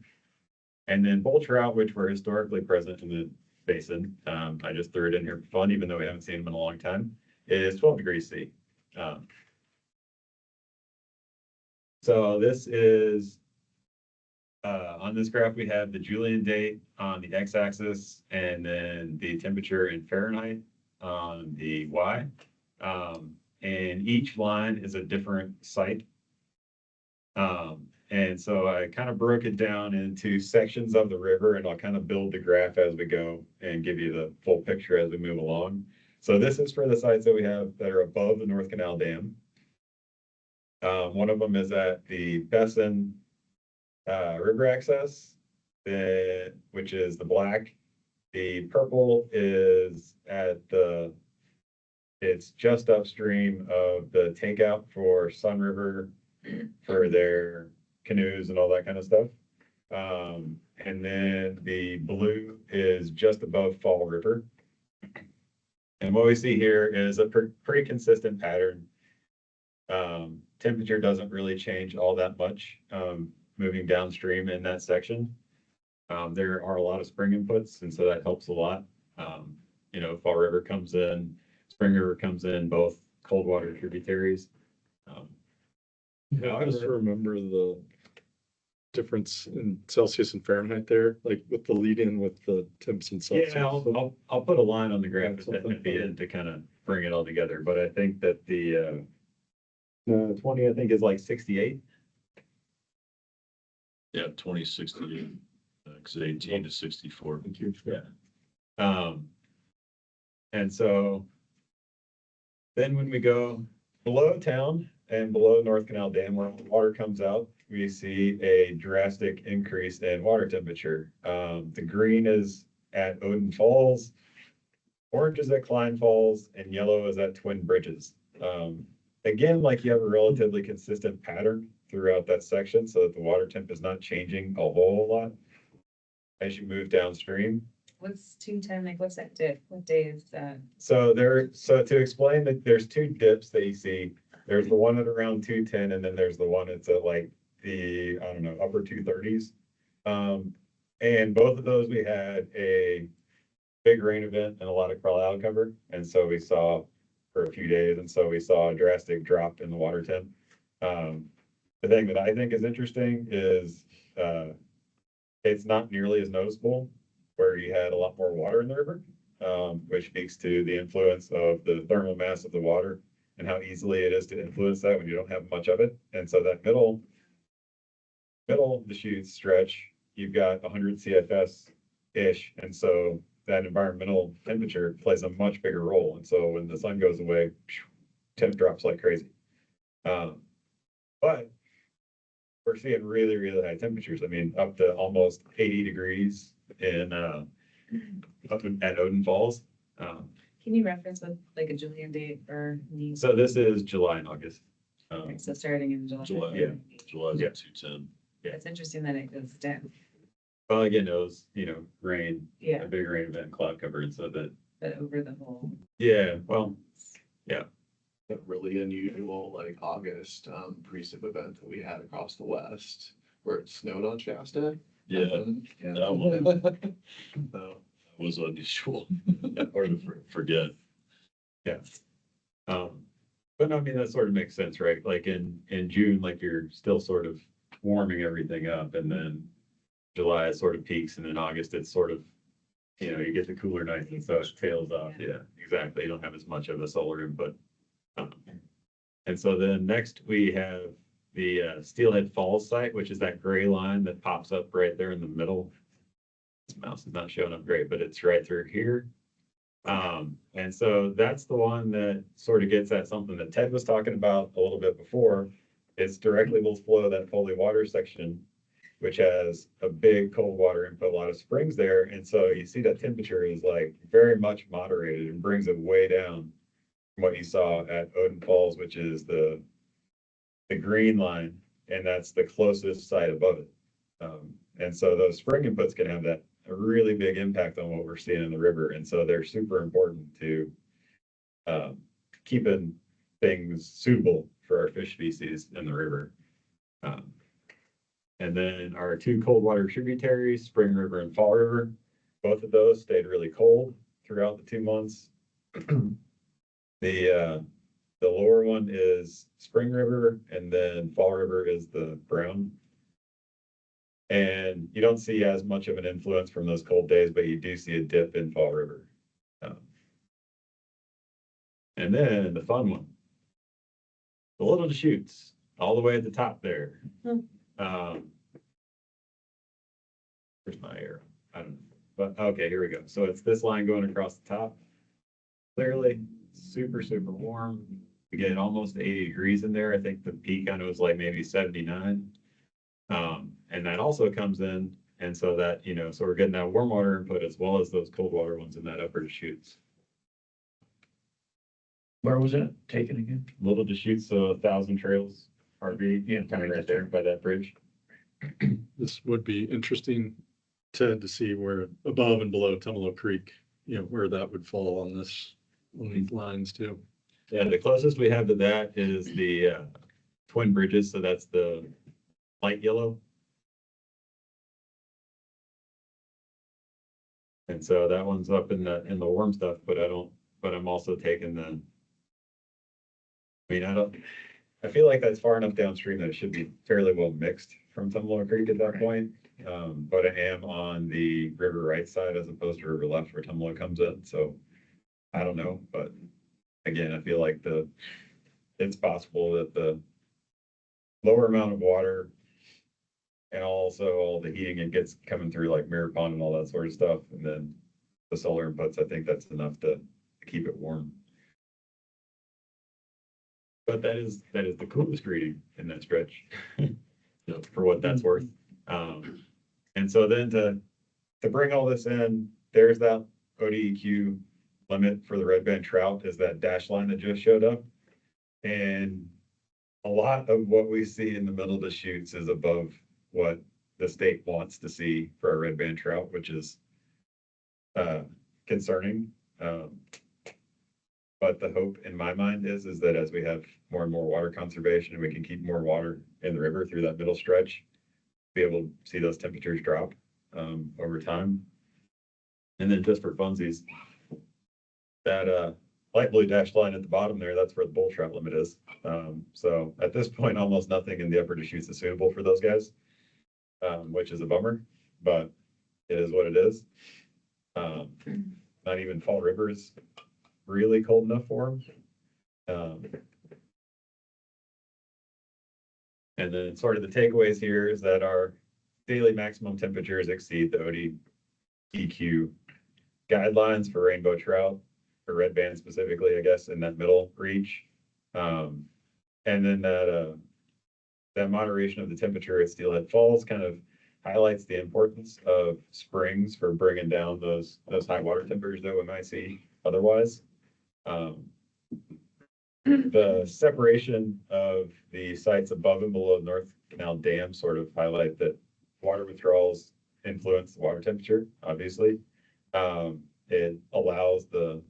And then bull trout, which were historically present in the basin, I just threw it in here for fun, even though we haven't seen them in a long time, is 12 degrees C. So this is, on this graph, we have the Julian date on the x-axis and then the temperature in Fahrenheit on the y. And each line is a different site. And so I kind of broke it down into sections of the river, and I'll kind of build the graph as we go and give you the full picture as we move along. So this is for the sites that we have that are above the North Canal Dam. One of them is at the Besson river access, which is the black. The purple is at it's just upstream of the takeout for Sun River for their canoes and all that kind of stuff. And then the blue is just above Fall River. And what we see here is a pretty consistent pattern. Temperature doesn't really change all that much moving downstream in that section. There are a lot of spring inputs, and so that helps a lot. Fall River comes in, Spring River comes in, both cold water tributaries. I just remember the difference in Celsius and Fahrenheit there, like with the lead in with the temps and Celsius. Yeah, I'll put a line on the graph at the end to kind of bring it all together, but I think that the 20, I think, is like 68. Yeah, 2060, 18 to 64. Yeah. And so then when we go below town and below North Canal Dam, where the water comes out, we see a drastic increase in water temperature. The green is at Odin Falls, orange is at Klein Falls, and yellow is at Twin Bridges. Again, like you have a relatively consistent pattern throughout that section so that the water temp is not changing a whole lot as you move downstream. What's 210, like, what's that dip? What day is that? So to explain that there's two dips that you see. There's the one at around 210, and then there's the one that's at like the, I don't know, upper 230s. And both of those, we had a big rain event and a lot of cloud cover. And so we saw for a few days, and so we saw a drastic drop in the water temp. The thing that I think is interesting is it's not nearly as noticeable where you had a lot more water in the river, which speaks to the influence of the thermal mass of the water and how easily it is to influence that when you don't have much of it. And so that middle Deschutes stretch, you've got 100 CFS-ish. And so that environmental temperature plays a much bigger role. And so when the sun goes away, temp drops like crazy. But we're seeing really, really high temperatures. I mean, up to almost 80 degrees in up at Odin Falls. Can you reference with like a Julian date for me? So this is July and August. So starting in July. July. Yeah. July's Yeah. at 210. It's interesting that it goes down, Well, again, it was, rain, yeah, a big rain event, cloud cover, and so that, but over the whole. yeah, well, That really unusual, like August, precip event that we had across the west, where it snowed on Shasta. Yeah, Yeah. that one So, was unusual, hard to forget. but no, I mean, that sort of makes sense, right? Like in June, like you're still sort of warming everything up, and then July it sort of peaks, and in August it's sort of, you get the cooler nights, and so it tails off. Yeah, exactly. You don't have as much of a solar input. And so then next we have the Steelhead Falls site, which is that gray line that pops up right there in the middle This mouse is not showing up great, but it's right through here. And so that's the one that sort of gets at something that Ted was talking about a little bit before. It's directly will flow that Foley water section, which has a big cold water input, a lot of springs there. And so you see that temperature is like very much moderated and brings it way down from what you saw at Odin Falls, which is the green line, and that's the closest site above it. And so those spring inputs can have that a really big impact on what we're seeing in the river. And so they're super important to keeping things suitable for our fish species in the river. And then our two cold water tributaries, Spring River and Fall River, both of those stayed really cold throughout the 2 months. The lower one is Spring River, and then Fall River is the brown. And you don't see as much of an influence from those cold days, but you do see a dip in Fall River. And then the fun one, the Little Deschutes, all the way at the top there. Where's my arrow? I don't know, but okay, here we go. So it's this line going across the top. Clearly, super, super warm. We get almost 80 degrees in there. I think the peak on it was like maybe 79. And that also comes in, and so that, so we're getting that warm water input as well as those cold water ones in that upper Deschutes. Where was that taken again? Little Deschutes, so 1,000 Trails RV, Yeah, kind of right there by that bridge. This would be interesting, Ted, to see where above and below Tumalo Creek, where that would fall on these lines too. Yeah, the closest we have to that is the Twin Bridges, so that's the light yellow. And so that one's up in the warm stuff, but I'm also taking I feel like that's far enough downstream that it should be fairly well mixed from Tumalo Creek at that point. But I am on the river right side as opposed to river left where Tumalo comes in, so I don't know, but again, I feel like it's possible that the lower amount of water and also all the heating it gets coming through like Mirror Pond and all that sort of stuff, and then the solar inputs, I think that's enough to keep it warm. But that is the coolest reading in that stretch, for what that's worth. And so then to bring all this in, there's that ODEQ limit for the red band trout is that dash line that just showed up. And a lot of what we see in the middle Deschutes is above what the state wants to see for a red band trout, which is concerning. But the hope in my mind is that as we have more and more water conservation and we can keep more water in the river through that middle stretch, be able to see those temperatures drop over time. And then just for funsies, that light blue dashed line at the bottom there, that's where the bull trout limit is. So at this point, almost nothing in the upper Deschutes is suitable for those guys, which is a bummer, but it is what it is. Not even Fall River is really cold enough for them. And then sort of the takeaways here is that our daily maximum temperatures exceed the ODEQ guidelines for rainbow trout, or red band specifically, I guess, in that middle reach. And then that moderation of the temperature at Steelhead Falls kind of highlights the importance of springs for bringing down those high water temperatures that we might see otherwise. The separation of the sites above and below North Canal Dam sort of highlight that water withdrawals influence the water temperature, obviously. It allows the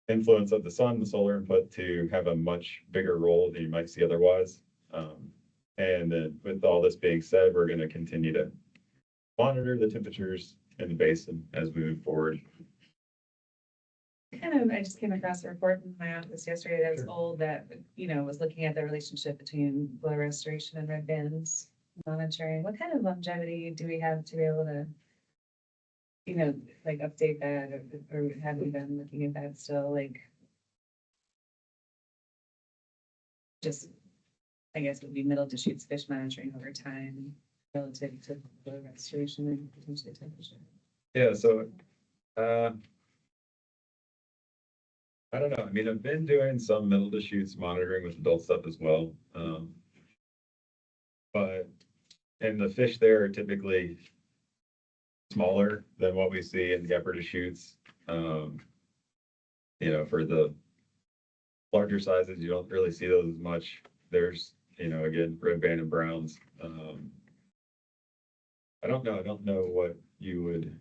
influence of the sun, the solar input, to have a much bigger role than you might see otherwise. And then with all this being said, we're going to continue to monitor the temperatures in the basin as we move forward. I just came across a report in my office yesterday that was old that, was looking at the relationship between blow restoration and red bands monitoring. What kind of longevity do we have to be able to, like update that, or have we been looking at that still, like? Just, I guess it would be Middle Deschutes fish monitoring over time. relative to the restoration and potentially temperature. Yeah, so, I don't know. I mean, I've been doing some middle Deschutes monitoring with adult stuff as well. But, and the fish there are typically smaller than what we see in the upper Deschutes. You know, for the larger sizes, you don't really see those as much. There's, you know, again, red band and browns. I don't know what you would,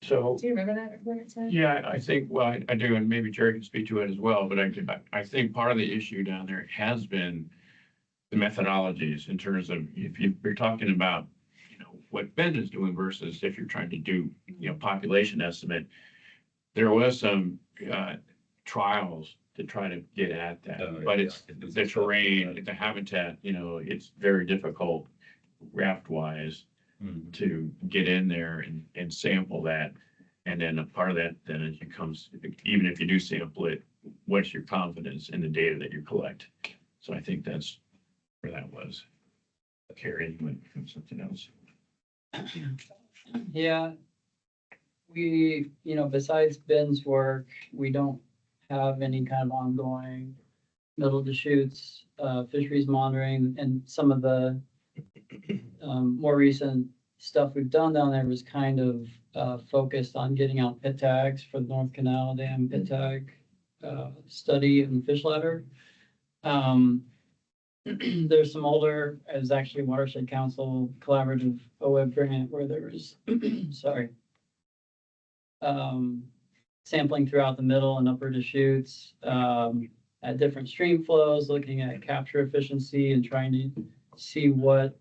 So, Do you remember that report, Ted? yeah, I think, well, I do, and maybe Jerry can speak to it as well, but I think part of the issue down there has been the methodologies in terms of, if you're talking about, you know, what Bend is doing versus if you're trying to do, you know, population estimate, there was some trials to try to get at that, but it's the terrain, the habitat, you know, it's very difficult raft wise to get in there and sample that. And then a part of that then it becomes, even if you do sample it, what's your confidence in the data that you collect? So I think that's where that was. Carrie, you went from something else. Yeah. We, you know, besides Ben's work, we don't have any kind of ongoing middle Deschutes fisheries monitoring, and some of the more recent stuff we've done down there was kind of focused on getting out pit tags for the North Canal Dam pit tag study and fish ladder. There's some older, it was actually a Watershed Council collaborative OEB grant where there was, sorry, sampling throughout the middle and upper Deschutes, at different stream flows, looking at capture efficiency and trying to see what,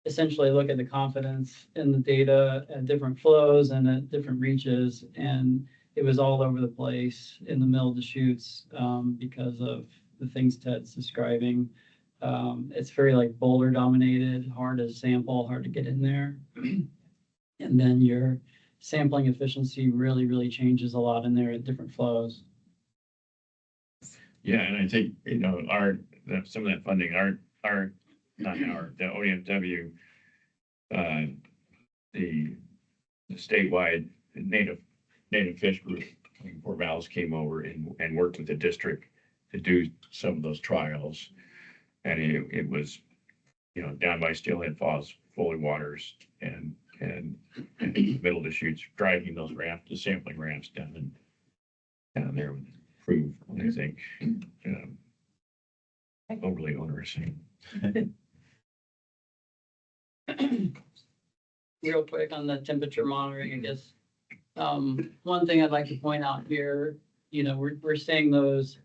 essentially look at the confidence in the data at different flows and at different reaches. And it was all over the place in the middle Deschutes, because of the things Ted's describing. It's very like boulder dominated, hard to sample, hard to get in there. And then your sampling efficiency really changes a lot in there at different flows. Yeah, and I think, you know, some of that funding, the ODFW, the statewide native fish group, Fort Vallis came over and worked with the district to do some of those trials. And it was, you know, down by Steelhead Falls, Foley Waters, and middle Deschutes, driving those the sampling ramps down there would prove, I think, overly onerous. Real quick on the temperature monitoring, I guess. One thing I'd like to point out here, you know, we're seeing those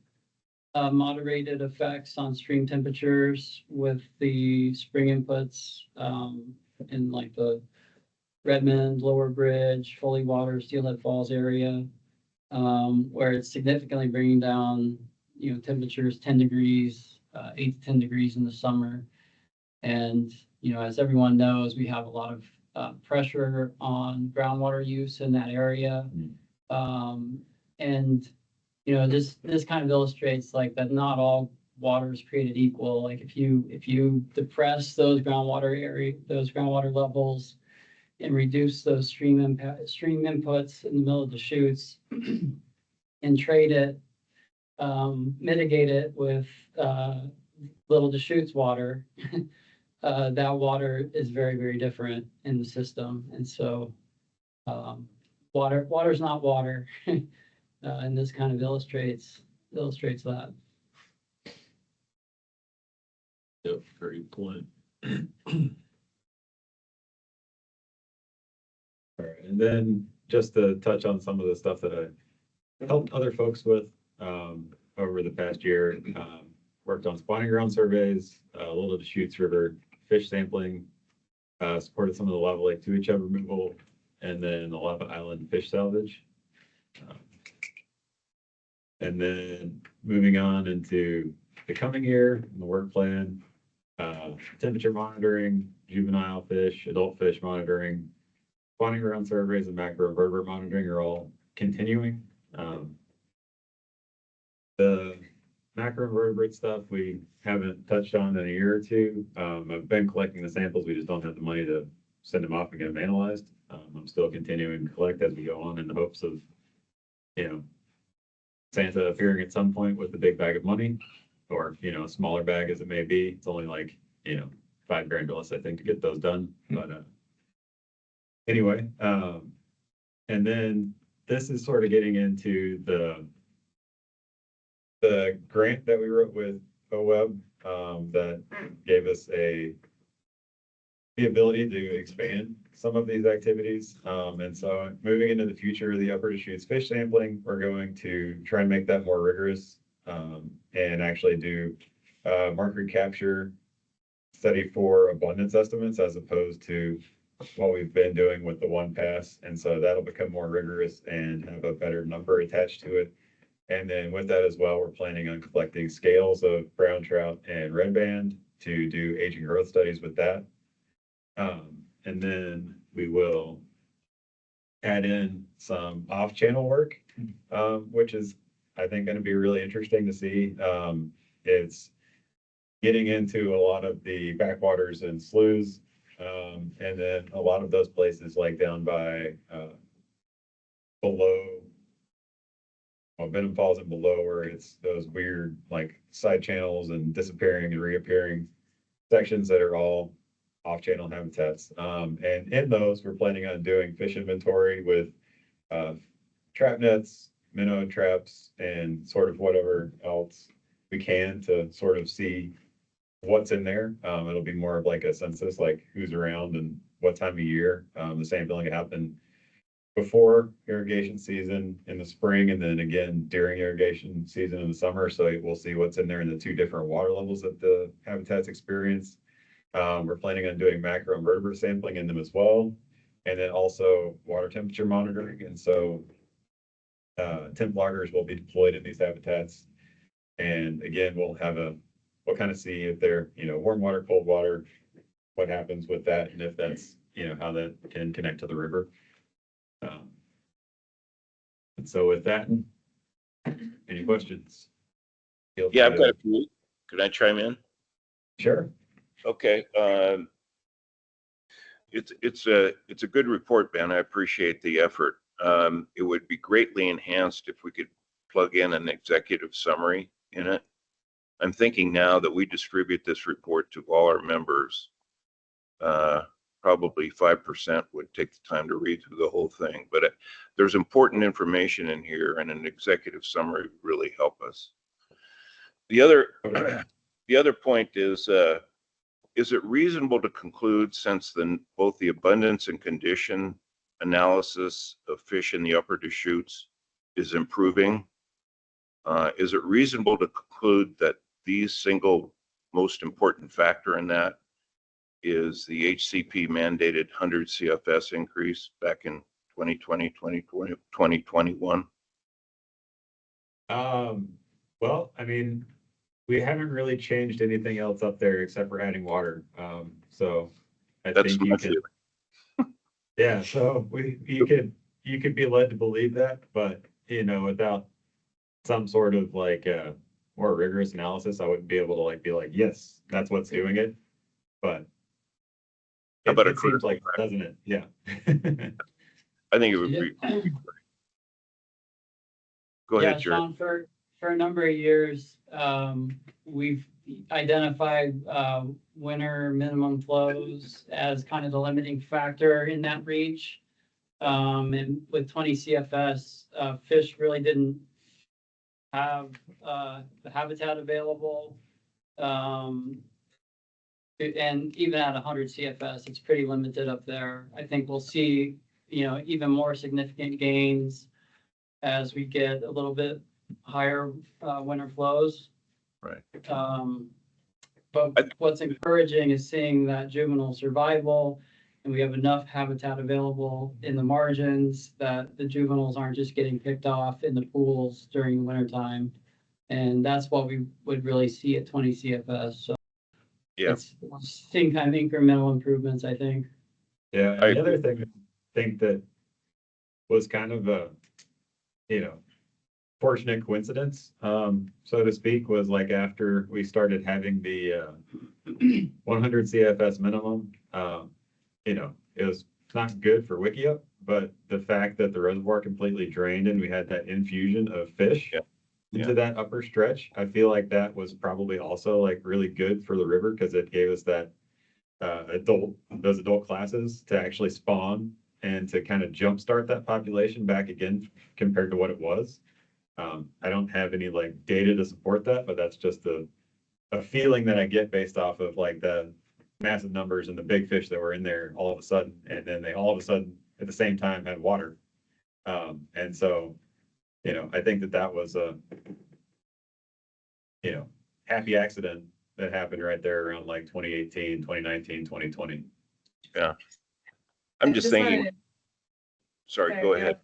moderated effects on stream temperatures with the spring inputs in like the Redmond, Lower Bridge, Foley Water, Steelhead Falls area, where it's significantly bringing down, you know, temperatures 10 degrees, 8 to 10 degrees in the summer. And, you know, as everyone knows, we have a lot of pressure on groundwater use in that area. And, you know, this kind of illustrates like that not all water is created equal. Like if you depress those groundwater levels and reduce those stream inputs in the middle of the chutes and trade it, mitigate it with little Deschutes water, that water is very different in the system. And so water's not water. And this kind of illustrates that. Yep, very good point. all right, and then just to touch on some of the stuff that I helped other folks with over the past year. Worked on spawning ground surveys, Little Deschutes River fish sampling, supported some of the Lava Lake towage head removal, and then the Lava Island fish salvage. And then moving on into the coming year, and the work plan, temperature monitoring, juvenile fish, adult fish monitoring, spawning ground surveys, and macroinvertebrate monitoring are all continuing. The macroinvertebrate stuff we haven't touched on in a year or two. I've been collecting the samples. We just don't have the money to send them off and get them analyzed. I'm still continuing to collect as we go on in the hopes of, Santa appearing at some point with a big bag of money, or, a smaller bag as it may be. It's only like, $5,000 to us, I think, to get those done. But anyway, and then this is sort of getting into the grant that we wrote with OWeb, that gave us the ability to expand some of these activities. And so moving into the future, the upper Deschutes fish sampling, we're going to try and make that more rigorous, and actually do mark recapture study for abundance estimates as opposed to what we've been doing with the one pass. And so that'll become more rigorous and have a better number attached to it. And then with that as well, we're planning on collecting scales of brown trout and red band to do age and growth studies with that. And then we will add in some off-channel work, which is, I think, going to be really interesting to see. It's getting into a lot of the backwaters and sloughs, and then a lot of those places like down by below, Venom Falls and below, where it's those weird like side channels and disappearing and reappearing sections that are all off-channel habitats. And in those, we're planning on doing fish inventory with trap nets, minnow traps, and sort of whatever else we can to sort of see what's in there. It'll be more of like a census, like who's around and what time of year. The same thing that happened before irrigation season in the spring, and then again during irrigation season in the summer. So we'll see what's in there in the two different water levels that the habitats experience. We're planning on doing macroinvertebrate sampling in them as well, and then also water temperature monitoring. And so temp loggers will be deployed in these habitats. And again, we'll kind of see if they're, warm water, cold water, what happens with that, and if that's, how that can connect to the river. And so with that, any questions? Feel Yeah, I've free got a few. Could I chime in? Sure. Okay. It's a good report, Ben. I appreciate the effort. It would be greatly enhanced if we could plug in an executive summary in it. I'm thinking now that we distribute this report to all our members, probably 5% would take the time to read through the whole thing. But there's important information in here, and an executive summary would really help us. The other point is it reasonable to conclude, since both the abundance and condition analysis of fish in the upper Deschutes is improving, is it reasonable to conclude that the single most important factor in that is the HCP mandated 100 CFS increase back in 2020, 2021? Well, I mean, we haven't really changed anything else up there except for adding water. So I That's think you my can, feeling. yeah, so you could be led to believe that, but without some sort of like more rigorous analysis, I wouldn't be able to be like, yes, that's what's doing it. But How about it seems like, doesn't it? Yeah. I think it would be. Go Yeah, ahead, Jared. Sean, for a number of years, we've identified winter minimum flows as kind of the limiting factor in that reach. And with 20 CFS, fish really didn't have the habitat available. And even at 100 CFS, it's pretty limited up there. I think we'll see, even more significant gains as we get a little bit higher winter flows. Right. But what's encouraging is seeing that juvenile survival, and we have enough habitat available in the margins that the juveniles aren't just getting picked off in the pools during the winter time. And that's what we would really see at 20 CFS. So Yeah. it's seeing kind of incremental improvements, I think. Yeah, and the other thing I think that was kind of fortunate coincidence, so to speak, was like after we started having the 100 CFS minimum, it was not good for Wickiup, but the fact that the reservoir completely drained and we had that infusion of fish Yeah. into that upper stretch, I feel like that was probably also like really good for the river because it gave us that those adult classes to actually spawn and to kind of jumpstart that population back again compared to what it was. I don't have any like data to support that, but that's just a feeling that I get based off of like the massive numbers and the big fish that were in there all of a sudden, and then they all of a sudden at the same time had water. And so, I think that was a, happy accident that happened right there around like 2018, 2019, 2020. I'm just thinking, wanted- sorry, sorry, go no. ahead.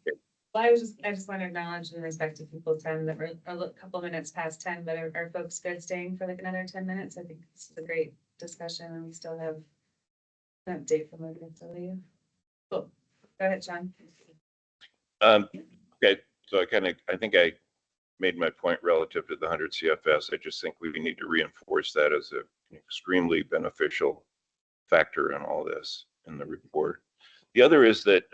Well, I just want to acknowledge and respect to people's time that we're a couple minutes past 10, but are folks good staying for like another 10 minutes? I think this is a great discussion and we still have an update from ODFW. Cool. Go ahead, Sean. Okay, so I think I made my point relative to the 100 CFS. I just think we need to reinforce that as an extremely beneficial factor in all this in the report. The other is that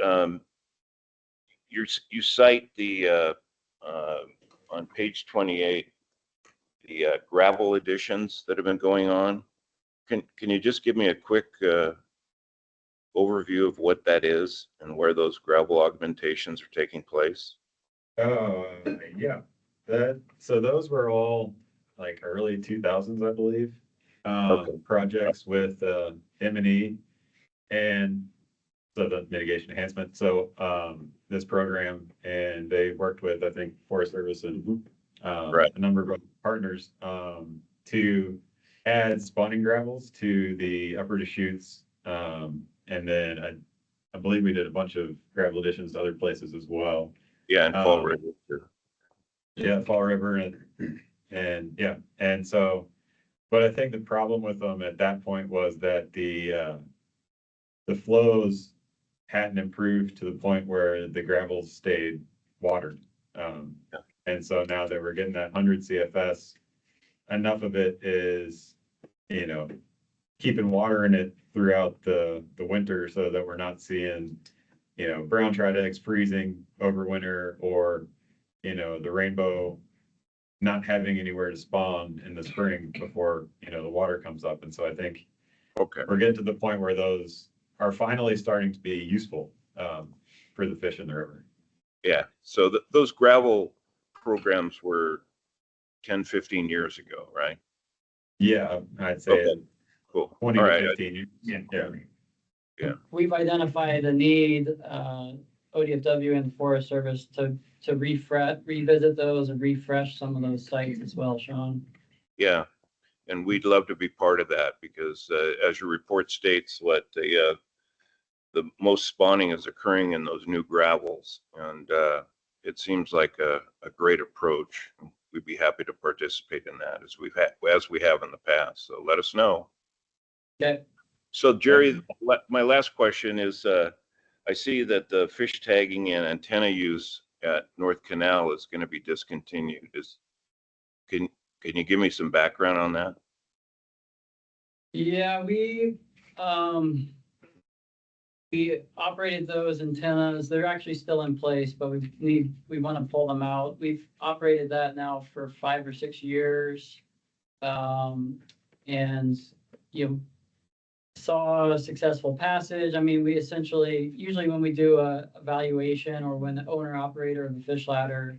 you cite the on page 28 the gravel additions that have been going on. Can you just give me a quick overview of what that is and where those gravel augmentations are taking place? Yeah, so those were all like early 2000s, I believe. Okay. Projects with M&E and so the mitigation enhancement. So this program, and they worked with, I think, Forest Service and Right. a number of partners to add spawning gravels to the upper Deschutes. And then I believe we did a bunch of gravel additions to other places as well. Yeah, and Fall River. Too. Yeah, Fall River and yeah, and so, but I think the problem with them at that point was that the flows hadn't improved to the point where the gravel stayed watered. And so now that we're getting that 100 CFS, enough of it is, keeping water in it throughout the winter so that we're not seeing, brown trout eggs freezing over winter or, the rainbow not having anywhere to spawn in the spring before, the water comes up. And so I think Okay. we're getting to the point where those are finally starting to be useful for the fish in the river. Yeah. So those gravel programs were 10, 15 years ago, right? Yeah, I'd say Okay. Cool. 20 All to right. 15. Yeah. We've identified a need, ODFW and the Forest Service to revisit those and refresh some of those sites as well, Sean. Yeah. And we'd love to be part of that because as your report states, what the most spawning is occurring in those new gravels. And it seems like a great approach. We'd be happy to participate in that as we have in the past. So let us know. Okay. So Jerry, my last question is, I see that the fish tagging and antenna use at North Canal is going to be discontinued. Can you give me some background on that? Yeah, we operated those antennas. They're actually still in place, but we want to pull them out. We've operated that now for 5 or 6 years. And saw a successful passage. I mean, we usually when we do a evaluation or when the owner operator of the fish ladder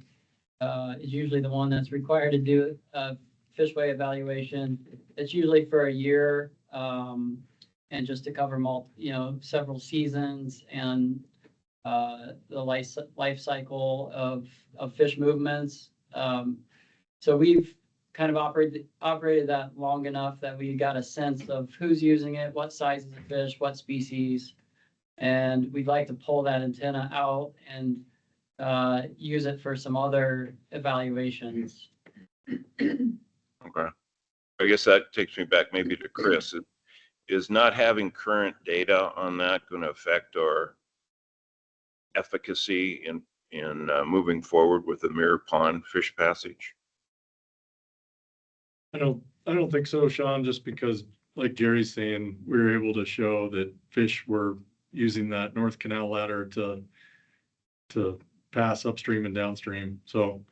is usually the one that's required to do a fishway evaluation. It's usually for a year and just to cover several seasons and the life cycle of fish movements. So we've kind of operated that long enough that we got a sense of who's using it, what sizes of fish, what species, and we'd like to pull that antenna out and use it for some other evaluations. Okay. I guess that takes me back maybe to Chris. Is not having current data on that going to affect our efficacy in moving forward with the Mirror Pond fish passage? I don't think so, Sean, just because like Gary's saying, we were able to show that fish were using that North Canal ladder to pass upstream and downstream. So,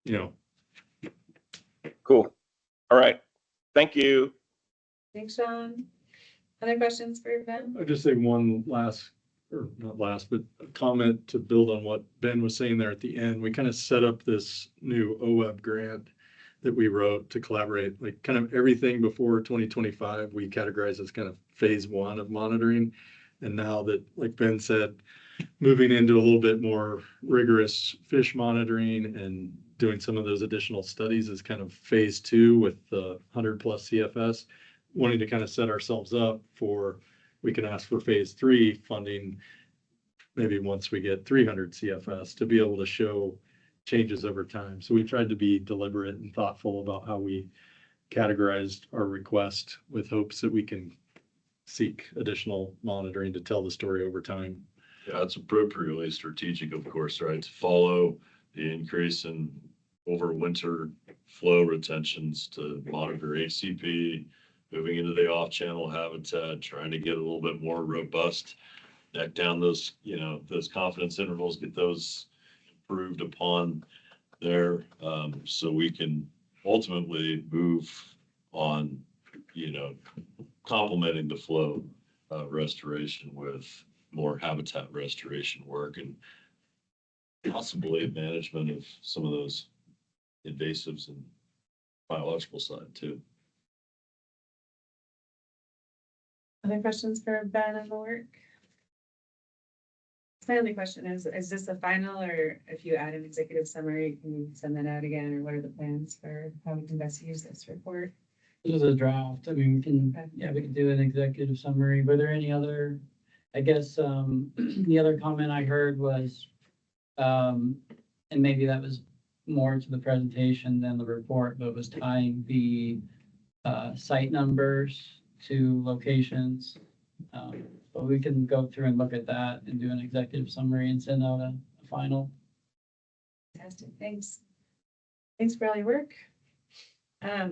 you know, Cool. All right. Thank you. Thanks, Sean. Other questions for Ben? I'd just say one last, or not last, but a comment to build on what Ben was saying there at the end. We kind of set up this new OWEB grant that we wrote to collaborate, like kind of everything before 2025, we categorize as kind of phase one of monitoring. And now that, like Ben said, moving into a little bit more rigorous fish monitoring and doing some of those additional studies is kind of phase two with the 100+ CFS, wanting to kind of set ourselves up for, we can ask for phase three funding, maybe once we get 300 CFS to be able to show changes over time. So we tried to be deliberate and thoughtful about how we categorized our request with hopes that we can seek additional monitoring to tell the story over time. Yeah, it's appropriately strategic, of course, right? To follow the increase in overwinter flow retentions, to monitor HCP, moving into the off-channel habitat, trying to get a little bit more robust, neck down those, those confidence intervals, get those improved upon there, so we can ultimately move on, complementing the flow restoration with more habitat restoration work and possibly management of some of those invasives and biological side too. Other questions for Ben on the work? My only question is this a final, or if you add an executive summary, can you send that out again, or what are the plans for how we can best use this report? This is a draft. I mean, we can do an executive summary. Were there any other, I guess, the other comment I heard was, and maybe that was more to the presentation than the report, but was tying the site numbers to locations. But we can go through and look at that and do an executive summary and send out a final. Fantastic, thanks. Thanks for all your work.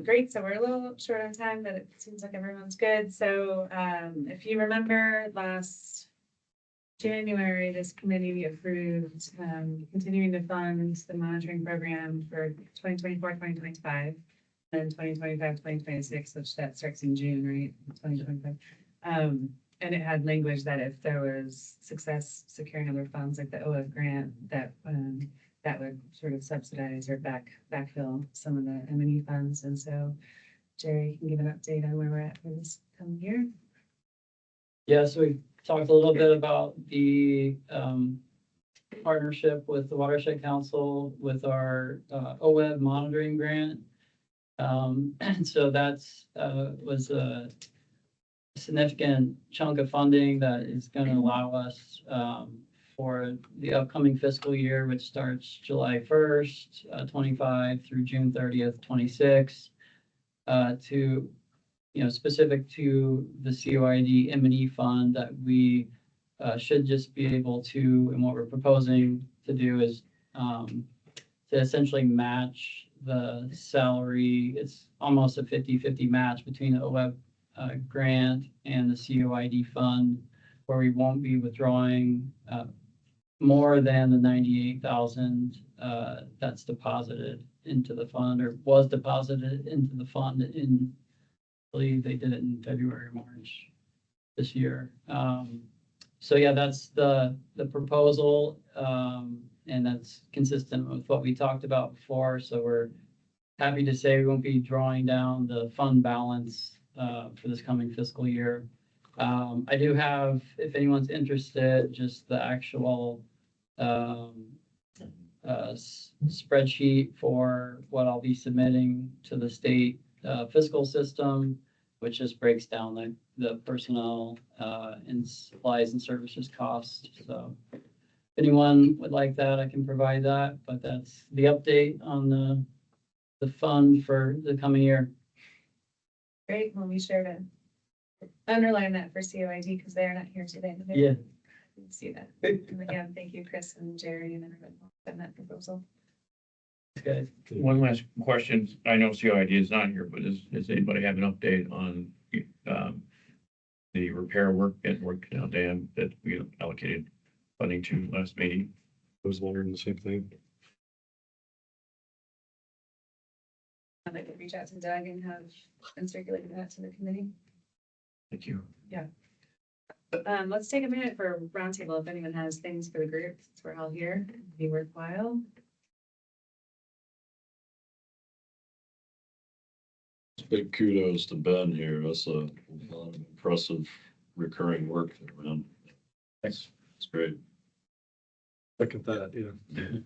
Great, so we're a little short on time, but it seems like everyone's good. So if you remember last January, this committee approved continuing to fund the monitoring program for 2024, 2025, and 2025, 2026, which that starts in June, right? 2025. And it had language that if there was success securing other funds like the OF grant, that that would sort of subsidize or backfill some of the M&E funds. And so Jerry can give an update on where we're at for this coming year. Yeah, so we talked a little bit about the partnership with the Watershed Council with our OWEB monitoring grant. And so that's was a significant chunk of funding that is going to allow us for the upcoming fiscal year, which starts July 1st, 25 through June 30th, 26, to, specific to the COID M&E fund that we should just be able to, and what we're proposing to do is to essentially match the salary. It's almost a 50-50 match between the OWEB grant and the COID fund, where we won't be withdrawing more than the 98,000 that's deposited into the fund, or was deposited into the fund in, I believe they did it in February or March this year. So yeah, that's the proposal, and that's consistent with what we talked about before. So we're happy to say we won't be drawing down the fund balance for this coming fiscal year. I do have, if anyone's interested, just the actual spreadsheet for what I'll be submitting to the state fiscal system, which just breaks down the personnel and supplies and services cost. So if anyone would like that, I can provide that, but that's the update on the fund for the coming year. Great, well, be sure to underline that for COID because they're not here today. Yeah. See that. And again, thank you, Chris and Jerry and everyone on that proposal. Guys, One last question. I know CID is not here, but does anybody have an update on the repair work at Work Canal Dam that we allocated funding to last meeting? I was wondering the same thing. I'd like to reach out to Doug and have and circulate that to the committee. Thank you. Let's take a minute for a roundtable if anyone has things for the group, since we're all here, it'd be worthwhile. Big kudos to Ben here. That's a lot of impressive recurring work around. Thanks. It's great. Second that, yeah.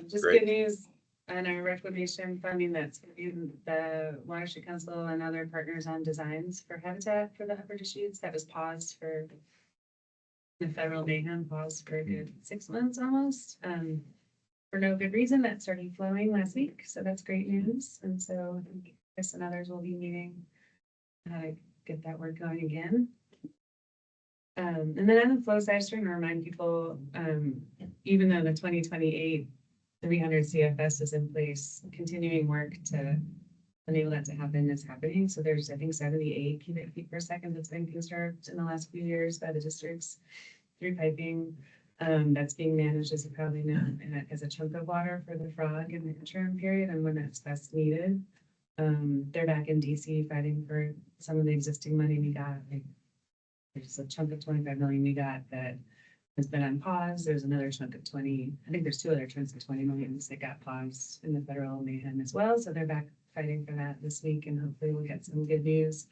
Just Great. good news on our reclamation funding that's in the Watershed Council and other partners on designs for habitat for the upper Deschutes. That was paused for the federal mayhem, paused for a good 6 months almost. For no good reason, that started flowing last week, so that's great news. And so I think Chris and others will be meeting to get that work going again. And then on the flow side, I just trying to remind people, even though the 2028 300 CFS is in place, continuing work to enable that to happen is happening. So there's, I think, 78 cubic feet per second that's been constructed in the last few years by the districts through piping. That's being managed, as you probably know, as a chunk of water for the frog in the interim period and when that's best needed. They're back in DC fighting for some of the existing money we got. Like, there's a chunk of 25 million we got that has been on pause. There's another chunk of 20. I think there's 2 other chunks of 20 million that got paused in the federal mayhem as well. So they're back fighting for that this week, and hopefully we'll get some good news.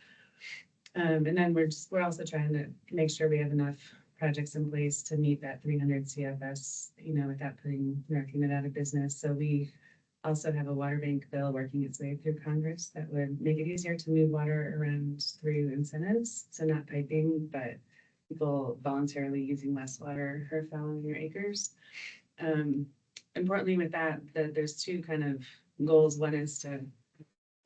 And then we're also trying to make sure we have enough projects in place to meet that 300 CFS, without putting North Unit out of business. So we also have a water bank bill working its way through Congress that would make it easier to move water around through incentives. So not piping, but people voluntarily using less water for fallowing your acres. Importantly with that, there's 2 kind of goals. One is to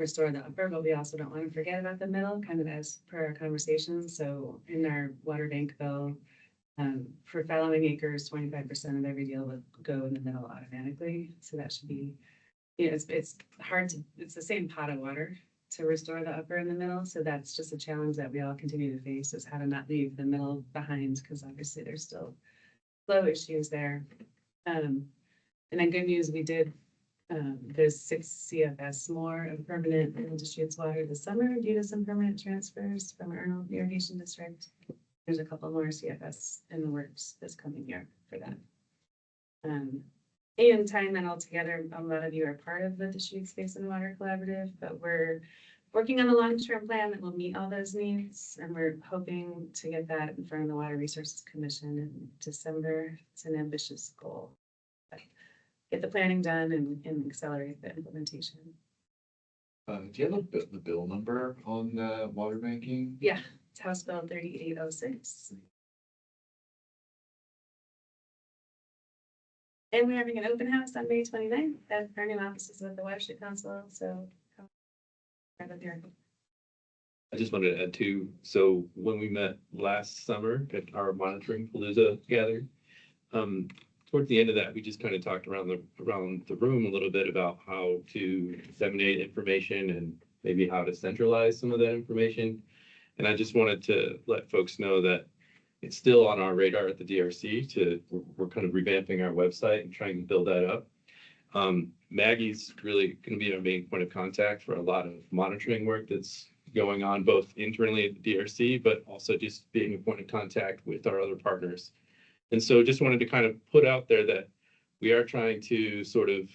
restore the upper, but we also don't want to forget about the middle, kind of as per our conversation. So in our water bank bill, for fallowing acres, 25% of every deal would go in the middle automatically. So that should be, it's hard to, it's the same pot of water to restore the upper and the middle. So that's just a challenge that we all continue to face, is how to not leave the middle behind, because obviously there's still flow issues there. And then good news, we did, there's 6 CFS more of permanent in Deschutes water this summer due to some permanent transfers from Arnold Irrigation District. There's a couple more CFS in the works this coming year for that. And tying that all together, a lot of you are part of the Deschutes Basin Water Collaborative, but we're working on a long-term plan that will meet all those needs. And we're hoping to get that in front of the Water Resources Commission in December. It's an ambitious goal. But get the planning done and accelerate the implementation. Do you have the bill number on the water banking? Yeah, it's House Bill 3806. And we're having an open house on May 29th at our new offices with the Watershed Council, so come right up there. I just wanted to add too, so when we met last summer at our monitoring palooza gathering, towards the end of that, we just kind of talked around the room a little bit about how to disseminate information and maybe how to centralize some of that information. And I just wanted to let folks know that it's still on our radar at the DRC we're kind of revamping our website and trying to build that up. Maggie's really going to be our main point of contact for a lot of monitoring work that's going on both internally at the DRC, but also just being a point of contact with our other partners. And so just wanted to kind of put out there that we are trying to sort of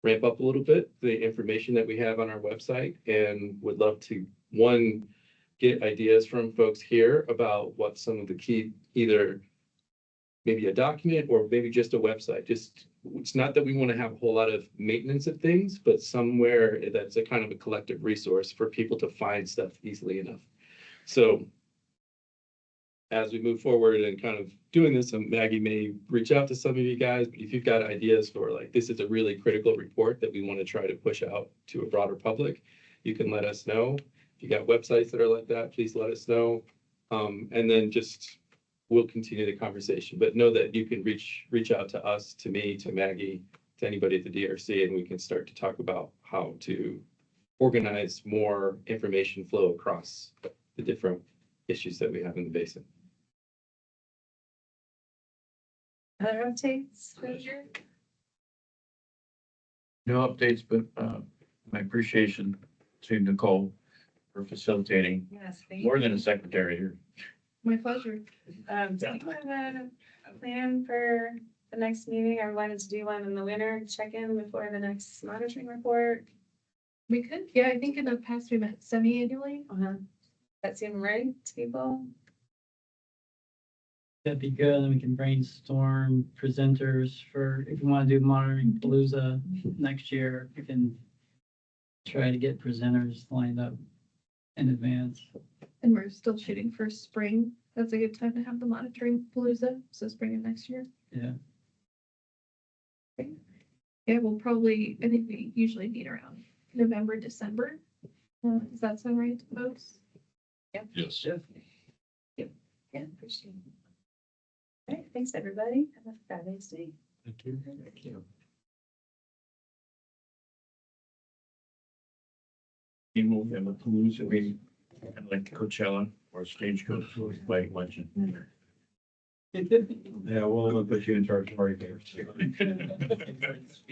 ramp up a little bit the information that we have on our website, and would love to, one, get ideas from folks here about what some of the key, either maybe a document or maybe just a website. Just, it's not that we want to have a whole lot of maintenance of things, but somewhere that's a kind of a collective resource for people to find stuff easily enough. So as we move forward and kind of doing this, and Maggie may reach out to some of you guys, but if you've got ideas for like, this is a really critical report that we want to try to push out to a broader public, you can let us know. If you got websites that are like that, please let us know. And then just we'll continue the conversation, but know that you can reach out to us, to me, to Maggie, to anybody at the DRC, and we can start to talk about how to organize more information flow across the different issues that we have in the basin. Other updates, Roger? No updates, but my appreciation to Nicole for facilitating, Yes, thank more you. than a secretary here. My pleasure. Do you have a plan for the next meeting? I wanted to do one in the winter, check in before the next monitoring report. We could, yeah, I think in the past we met semi-annually. That seem right to people? That'd be good, and we can brainstorm presenters for, if you want to do monitoring Palooza next year, we can try to get presenters lined up in advance. And we're still shooting for spring. That's a good time to have the monitoring palooza, so spring of next year. Yeah. Yeah, we'll probably, I think we usually meet around November, December. Does that sound right to folks? Yes. Yeah, appreciate it. All right, thanks, everybody. Have a fabulous day. Thank you. Thank you. You will have a Palooza, we kind of like Coachella or Stagecoach, like watching. Yeah, we'll put you in charge of our affairs.